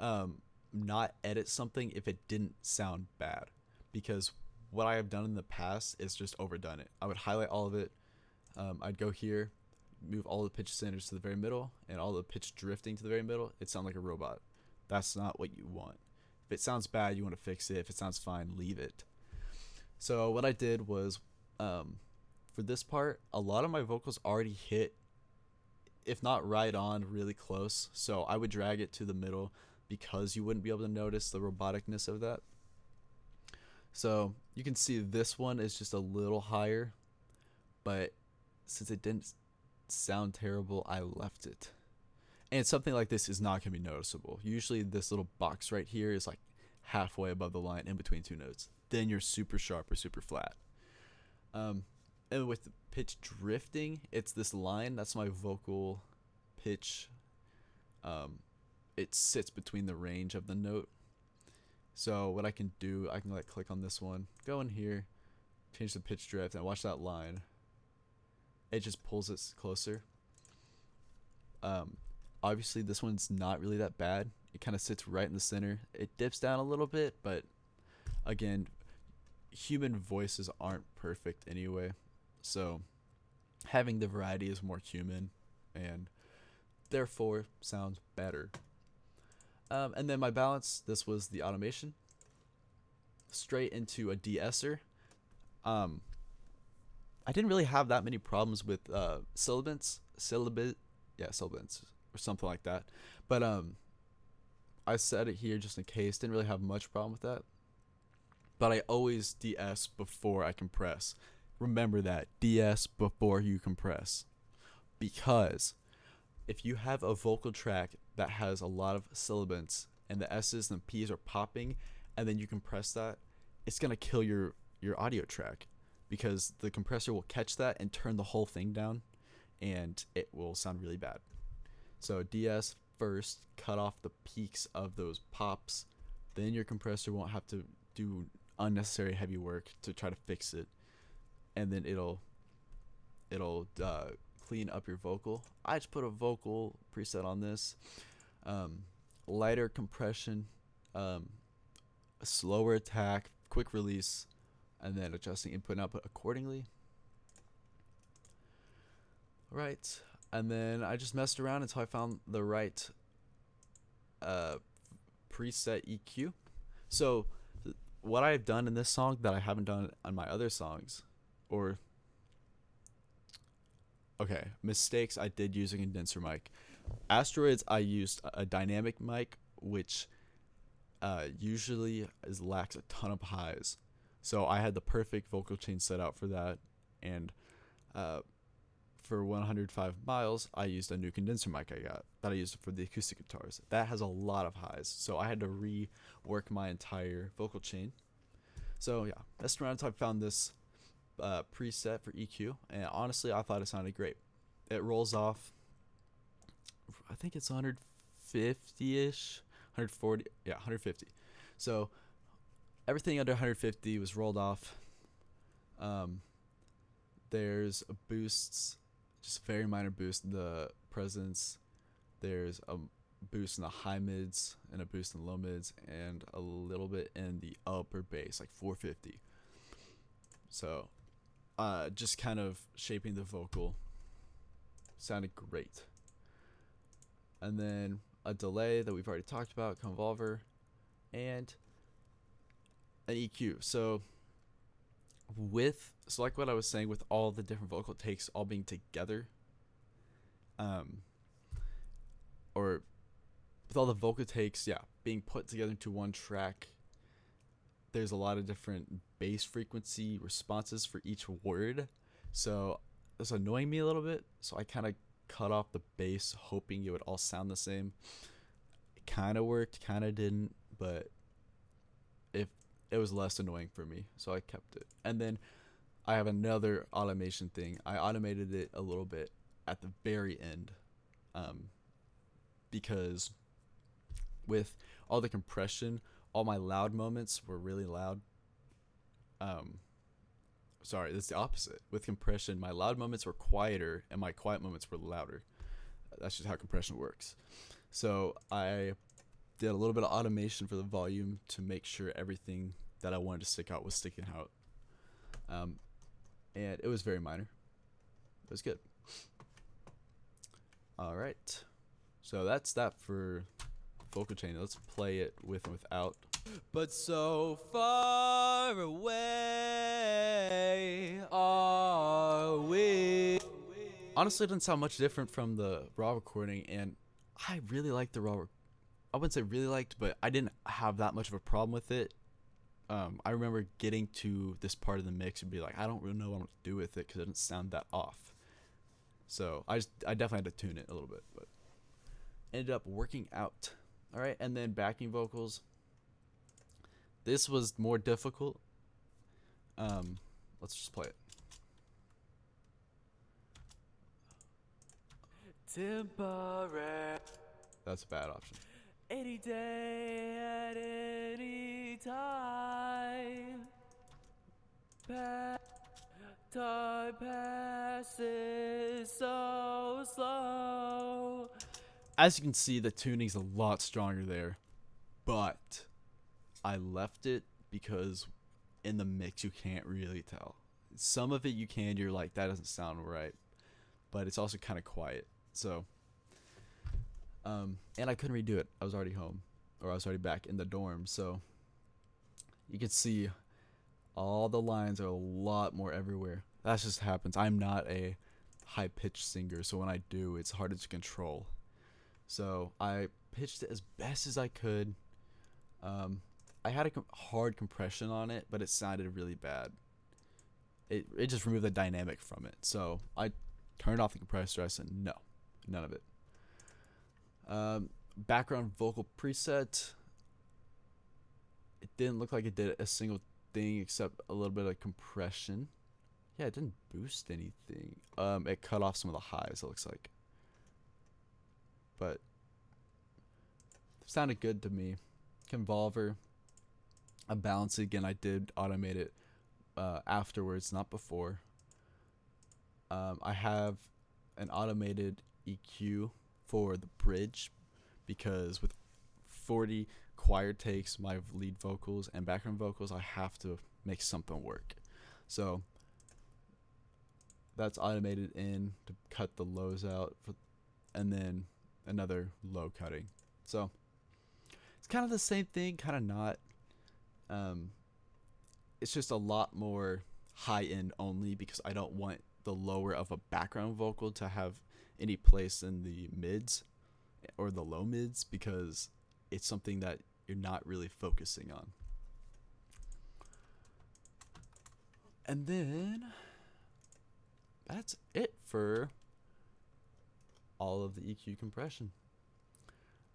not edit something if it didn't sound bad, because what I have done in the past is just overdone it. I would highlight all of it. I'd go here, move all the pitch centers to the very middle, and all the pitch drifting to the very middle. It sounds like a robot. That's not what you want. If it sounds bad, you want to fix it. If it sounds fine, leave it. So what I did was, for this part, a lot of my vocals already hit, if not right on, really close. So I would drag it to the middle because you wouldn't be able to notice the roboticness of that. So you can see this one is just a little higher, but since it didn't sound terrible, I left it. And something like this is not going to be noticeable. Usually this little box right here is like halfway above the line in between two notes. Then you're super sharp or super flat. And with the pitch drifting, it's this line. That's my vocal pitch. It sits between the range of the note. So what I can do, I can like click on this one, go in here, change the pitch drift, and watch that line. It just pulls it closer. Obviously this one's not really that bad. It kind of sits right in the center. It dips down a little bit, but again, human voices aren't perfect anyway. So having the variety is more human and therefore sounds better. And then my balance, this was the automation. Straight into a de-esser. I didn't really have that many problems with syllabants, syllabants, or something like that. But I said it here just in case. Didn't really have much problem with that. But I always de-ess before I compress. Remember that, de-ess before you compress, because if you have a vocal track that has a lot of syllabants and the S's and the P's are popping, and then you compress that, it's gonna kill your audio track, because the compressor will catch that and turn the whole thing down, and it will sound really bad. So de-ess first, cut off the peaks of those pops, then your compressor won't have to do unnecessary heavy work to try to fix it, and then it'll clean up your vocal. I just put a vocal preset on this. Lighter compression, a slower attack, quick release, and then adjusting input and output accordingly. Right, and then I just messed around until I found the right preset EQ. So what I've done in this song that I haven't done on my other songs, or okay, mistakes, I did use a condenser mic. Asteroids, I used a dynamic mic, which usually lacks a ton of highs. So I had the perfect vocal chain set out for that, and for 105 miles, I used a new condenser mic I got that I used for the acoustic guitars. That has a lot of highs, so I had to rework my entire vocal chain. So yeah, messed around until I found this preset for EQ, and honestly, I thought it sounded great. It rolls off, I think it's 150-ish, 140, yeah, 150. So everything under 150 was rolled off. There's a boosts, just very minor boost in the presence. There's a boost in the high mids and a boost in the low mids, and a little bit in the upper bass, like 450. So just kind of shaping the vocal. Sounded great. And then a delay that we've already talked about, convolver, and an EQ. So like what I was saying, with all the different vocal takes all being together, or with all the vocal takes, being put together into one track, there's a lot of different bass frequency responses for each word. So it's annoying me a little bit. So I kind of cut off the bass, hoping it would all sound the same. It kind of worked, kind of didn't, but it was less annoying for me, so I kept it. And then I have another automation thing. I automated it a little bit at the very end, because with all the compression, all my loud moments were really loud. Sorry, that's the opposite. With compression, my loud moments were quieter and my quiet moments were louder. That's just how compression works. So I did a little bit of automation for the volume to make sure everything that I wanted to stick out was sticking out. And it was very minor. It was good. All right. So that's that for vocal chain. Let's play it with and without. But so far away are we. Honestly, it didn't sound much different from the raw recording, and I really liked the raw. I wouldn't say really liked, but I didn't have that much of a problem with it. I remember getting to this part of the mix and be like, I don't really know what I'm going to do with it because it didn't sound that off. So I definitely had to tune it a little bit, but ended up working out. All right, and then backing vocals. This was more difficult. Let's just play it. Temporary. That's a bad option. Any day at any time. Time passes so slow. As you can see, the tuning's a lot stronger there, but I left it because in the mix you can't really tell. Some of it you can, you're like, that doesn't sound right, but it's also kind of quiet. So and I couldn't redo it. I was already home. or I was already back in the dorm. So you can see all the lines are a lot more everywhere. That just happens. I'm not a high pitched singer, so when I do, it's harder to control. So I pitched it as best as I could. I had a hard compression on it, but it sounded really bad. It just removed the dynamic from it. So I turned off the compressor. I said no, none of it. Background vocal preset. It didn't look like it did a single thing except a little bit of compression. Yeah, it didn't boost anything. It cut off some of the highs, it looks like. But it sounded good to me. Convolver. A balance again, I did automate it afterwards, not before. I have an automated EQ for the bridge because with 40 choir takes, my lead vocals and background vocals, I have to make something work. So that's automated in to cut the lows out, and then another low cutting. So it's kind of the same thing, kind of not. It's just a lot more high end only because I don't want the lower of a background vocal to have any place in the mids or the low mids because it's something that you're not really focusing on. And then that's it for all of the EQ compression.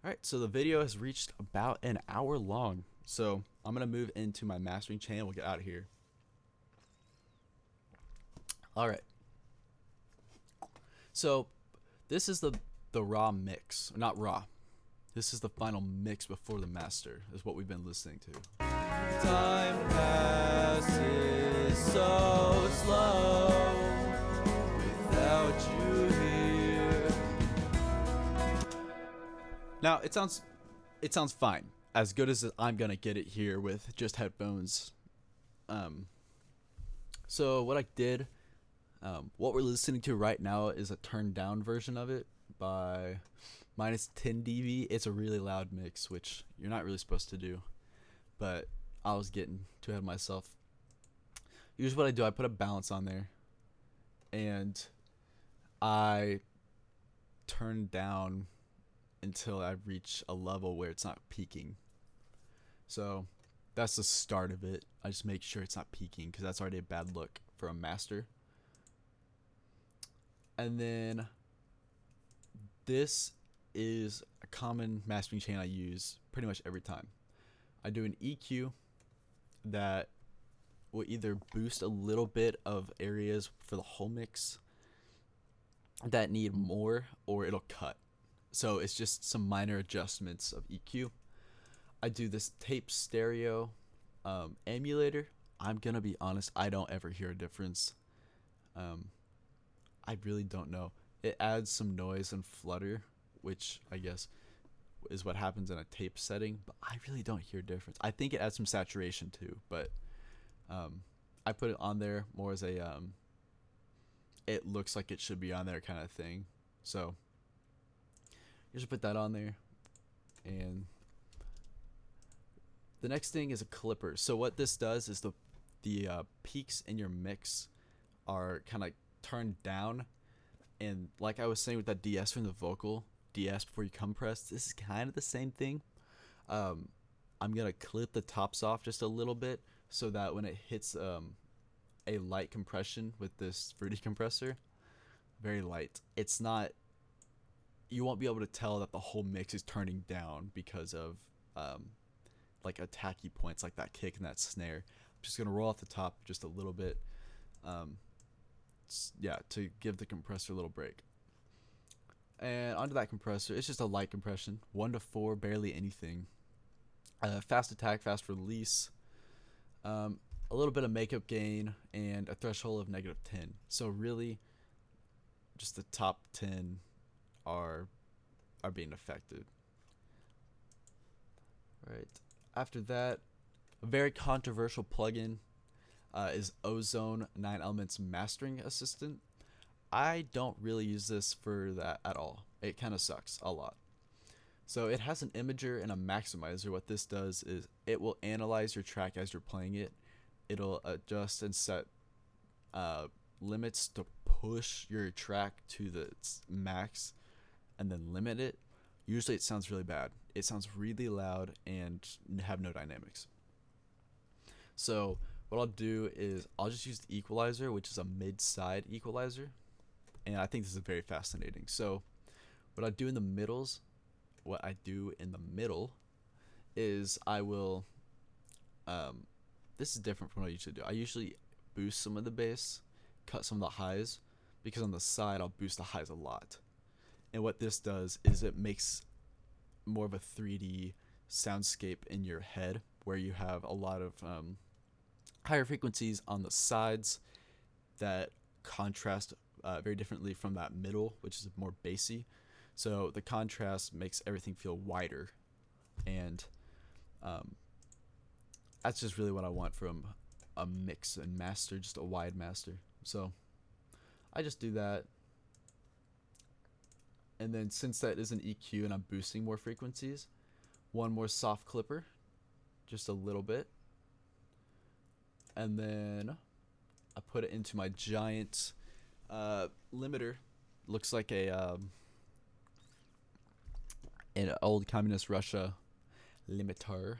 Alright, so the video has reached about an hour long. So I'm going to move into my mastering chain. We'll get out of here. Alright. So this is the raw mix. Not raw. This is the final mix before the master, is what we've been listening to. Time passes so slow without you here. Now it sounds fine. As good as I'm gonna get it here with just headphones. So what I did, what we're listening to right now is a turned down version of it by minus 10 dB. It's a really loud mix, which you're not really supposed to do, but I was getting too ahead of myself. Usually what I do, I put a balance on there and I turn down until I reach a level where it's not peaking. So that's the start of it. I just make sure it's not peaking because that's already a bad look for a master. And then this is a common mastering chain I use pretty much every time. I do an EQ that will either boost a little bit of areas for the whole mix that need more, or it'll cut. So it's just some minor adjustments of EQ. I do this tape stereo emulator. I'm gonna be honest, I don't ever hear a difference. I really don't know. It adds some noise and flutter, which I guess is what happens in a tape setting, but I really don't hear a difference. I think it adds some saturation too, but I put it on there more as a it looks like it should be on there kind of thing. So you should put that on there. And the next thing is a clipper. So what this does is the peaks in your mix are kind of turned down, and like I was saying with that DS from the vocal, DS before you compress, this is kind of the same thing. I'm gonna clip the tops off just a little bit so that when it hits a light compression with this Fruity compressor, very light, it's not, you won't be able to tell that the whole mix is turning down because of like attacky points like that kick and that snare. I'm just gonna roll off the top just a little bit, yeah, to give the compressor a little break. And onto that compressor, it's just a light compression, 1 to 4, barely anything. Fast attack, fast release, a little bit of makeup gain, and a threshold of -10. So really, just the top 10 are being affected. Right. After that, a very controversial plugin is Ozone 9 Elements Mastering Assistant. I don't really use this for that at all. It kind of sucks a lot. So it has an imager and a maximizer. What this does is it will analyze your track as you're playing it. It'll adjust and set limits to push your track to the max and then limit it. Usually it sounds really bad. It sounds really loud and have no dynamics. So what I'll do is I'll just use the equalizer, which is a mid-side equalizer. And I think this is very fascinating. So what I do in the middle is I will, this is different from what I usually do. I usually boost some of the bass, cut some of the highs, because on the side I'll boost the highs a lot. And what this does is it makes more of a 3D soundscape in your head, where you have a lot of higher frequencies on the sides that contrast very differently from that middle, which is more bassy. So the contrast makes everything feel wider, and that's just really what I want from a mix and master, just a wide master. So I just do that. And then since that is an EQ and I'm boosting more frequencies, one more soft clipper, just a little bit. And then I put it into my giant limiter. Looks like an old communist Russia limiter.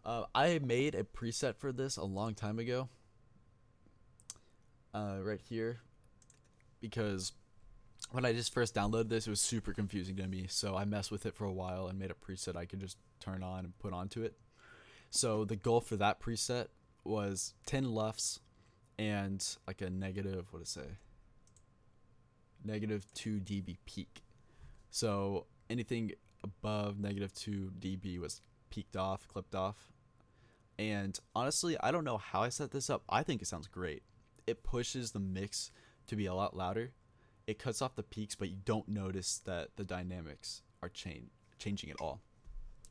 I made a preset for this a long time ago. Right here, because when I just first downloaded this, it was super confusing to me, so I messed with it for a while and made a preset I could just turn on and put onto it. So the goal for that preset was 10 LUFS and like a negative, what did it say? Negative 2 dB peak. So anything above negative 2 dB was peaked off, clipped off. And honestly, I don't know how I set this up. I think it sounds great. It pushes the mix to be a lot louder. It cuts off the peaks, but you don't notice that the dynamics are changing at all.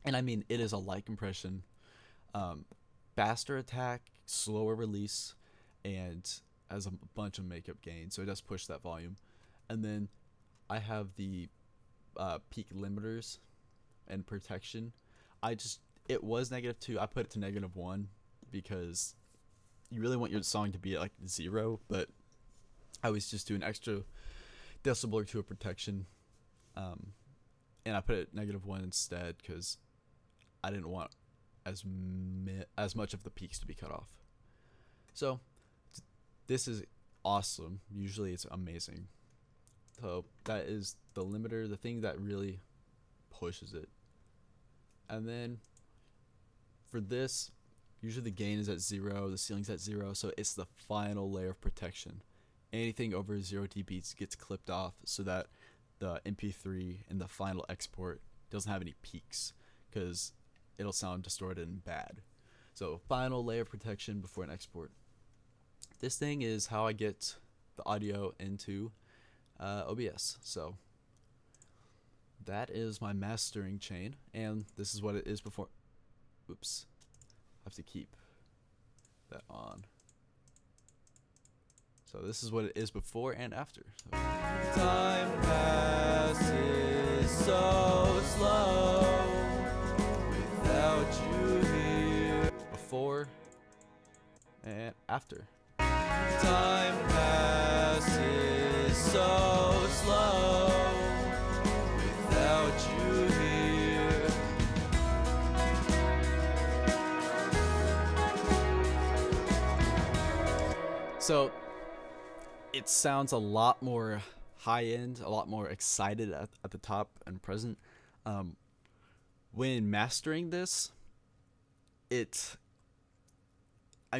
And I mean, it is a light compression, faster attack, slower release, and has a bunch of makeup gain, so it does push that volume. And then I have the peak limiters and protection. It was -2. I put it to -1 because you really want your song to be at like 0, but I was just doing extra decibel or 2 of protection, and I put it at -1 instead because I didn't want as much of the peaks to be cut off. So this is awesome. Usually it's amazing. So that is the limiter, the thing that really pushes it. And then for this, usually the gain is at 0, the ceiling's at 0, so it's the final layer of protection. Anything over 0 dB gets clipped off so that the MP3 and the final export doesn't have any peaks, because it'll sound distorted and bad. So final layer of protection before an export. This thing is how I get the audio into OBS. So that is my mastering chain, and this is what it is before. Oops, I have to keep that on. So this is what it is before and after. So. Time passes so slow without you here. Before and after. Time passes so slow without you here. So it sounds a lot more high end, a lot more excited at the top and present. When mastering this, I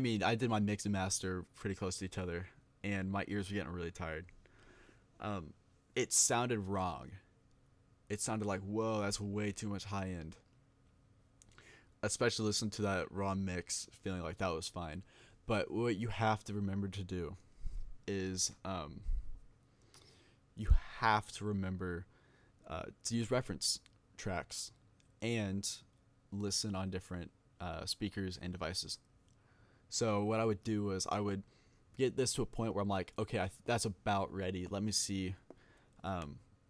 did my mix and master pretty close to each other, and my ears were getting really tired. It sounded wrong. It sounded like, whoa, that's way too much high end. Especially listening to that raw mix, feeling like that was fine. But what you have to remember to do is you have to remember to use reference tracks and listen on different speakers and devices. So what I would do was I would get this to a point where I'm like, okay, that's about ready. Let me see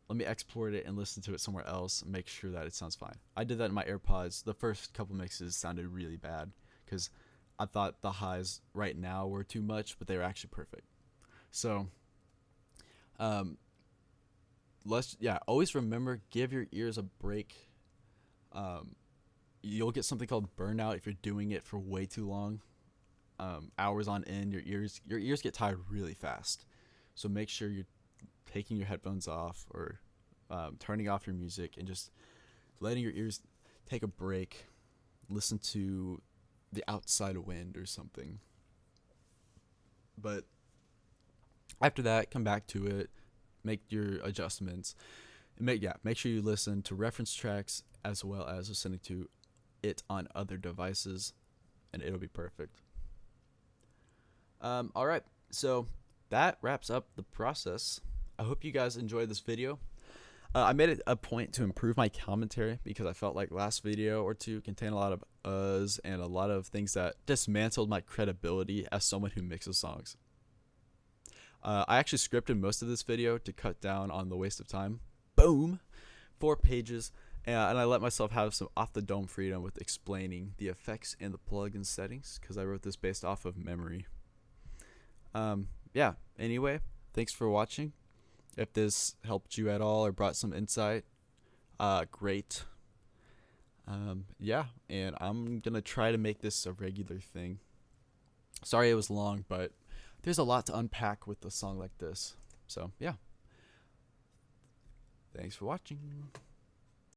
let me export it and listen to it somewhere else and make sure that it sounds fine. I did that in my AirPods. The first couple mixes sounded really bad because I thought the highs right now were too much, but they were actually perfect. So, always remember, give your ears a break. You'll get something called burnout if you're doing it for way too long. Hours on end, your ears get tired really fast. So make sure you're taking your headphones off or turning off your music and just letting your ears take a break. Listen to the outside wind or something. But after that, come back to it, make your adjustments, and make sure you listen to reference tracks as well as listening to it on other devices, and it'll be perfect. All right, so that wraps up the process. I hope you guys enjoyed this video. I made it a point to improve my commentary because I felt like last video or two contained a lot of uhs and a lot of things that dismantled my credibility as someone who mixes songs. I actually scripted most of this video to cut down on the waste of time. Boom! 4 pages. And I let myself have some off-the-dome freedom with explaining the effects and the plugin settings because I wrote this based off of memory. Anyway, thanks for watching. If this helped you at all or brought some insight, great. And I'm going to try to make this a regular thing. Sorry it was long, but there's a lot to unpack with a song like this. So, yeah. Thanks for watching.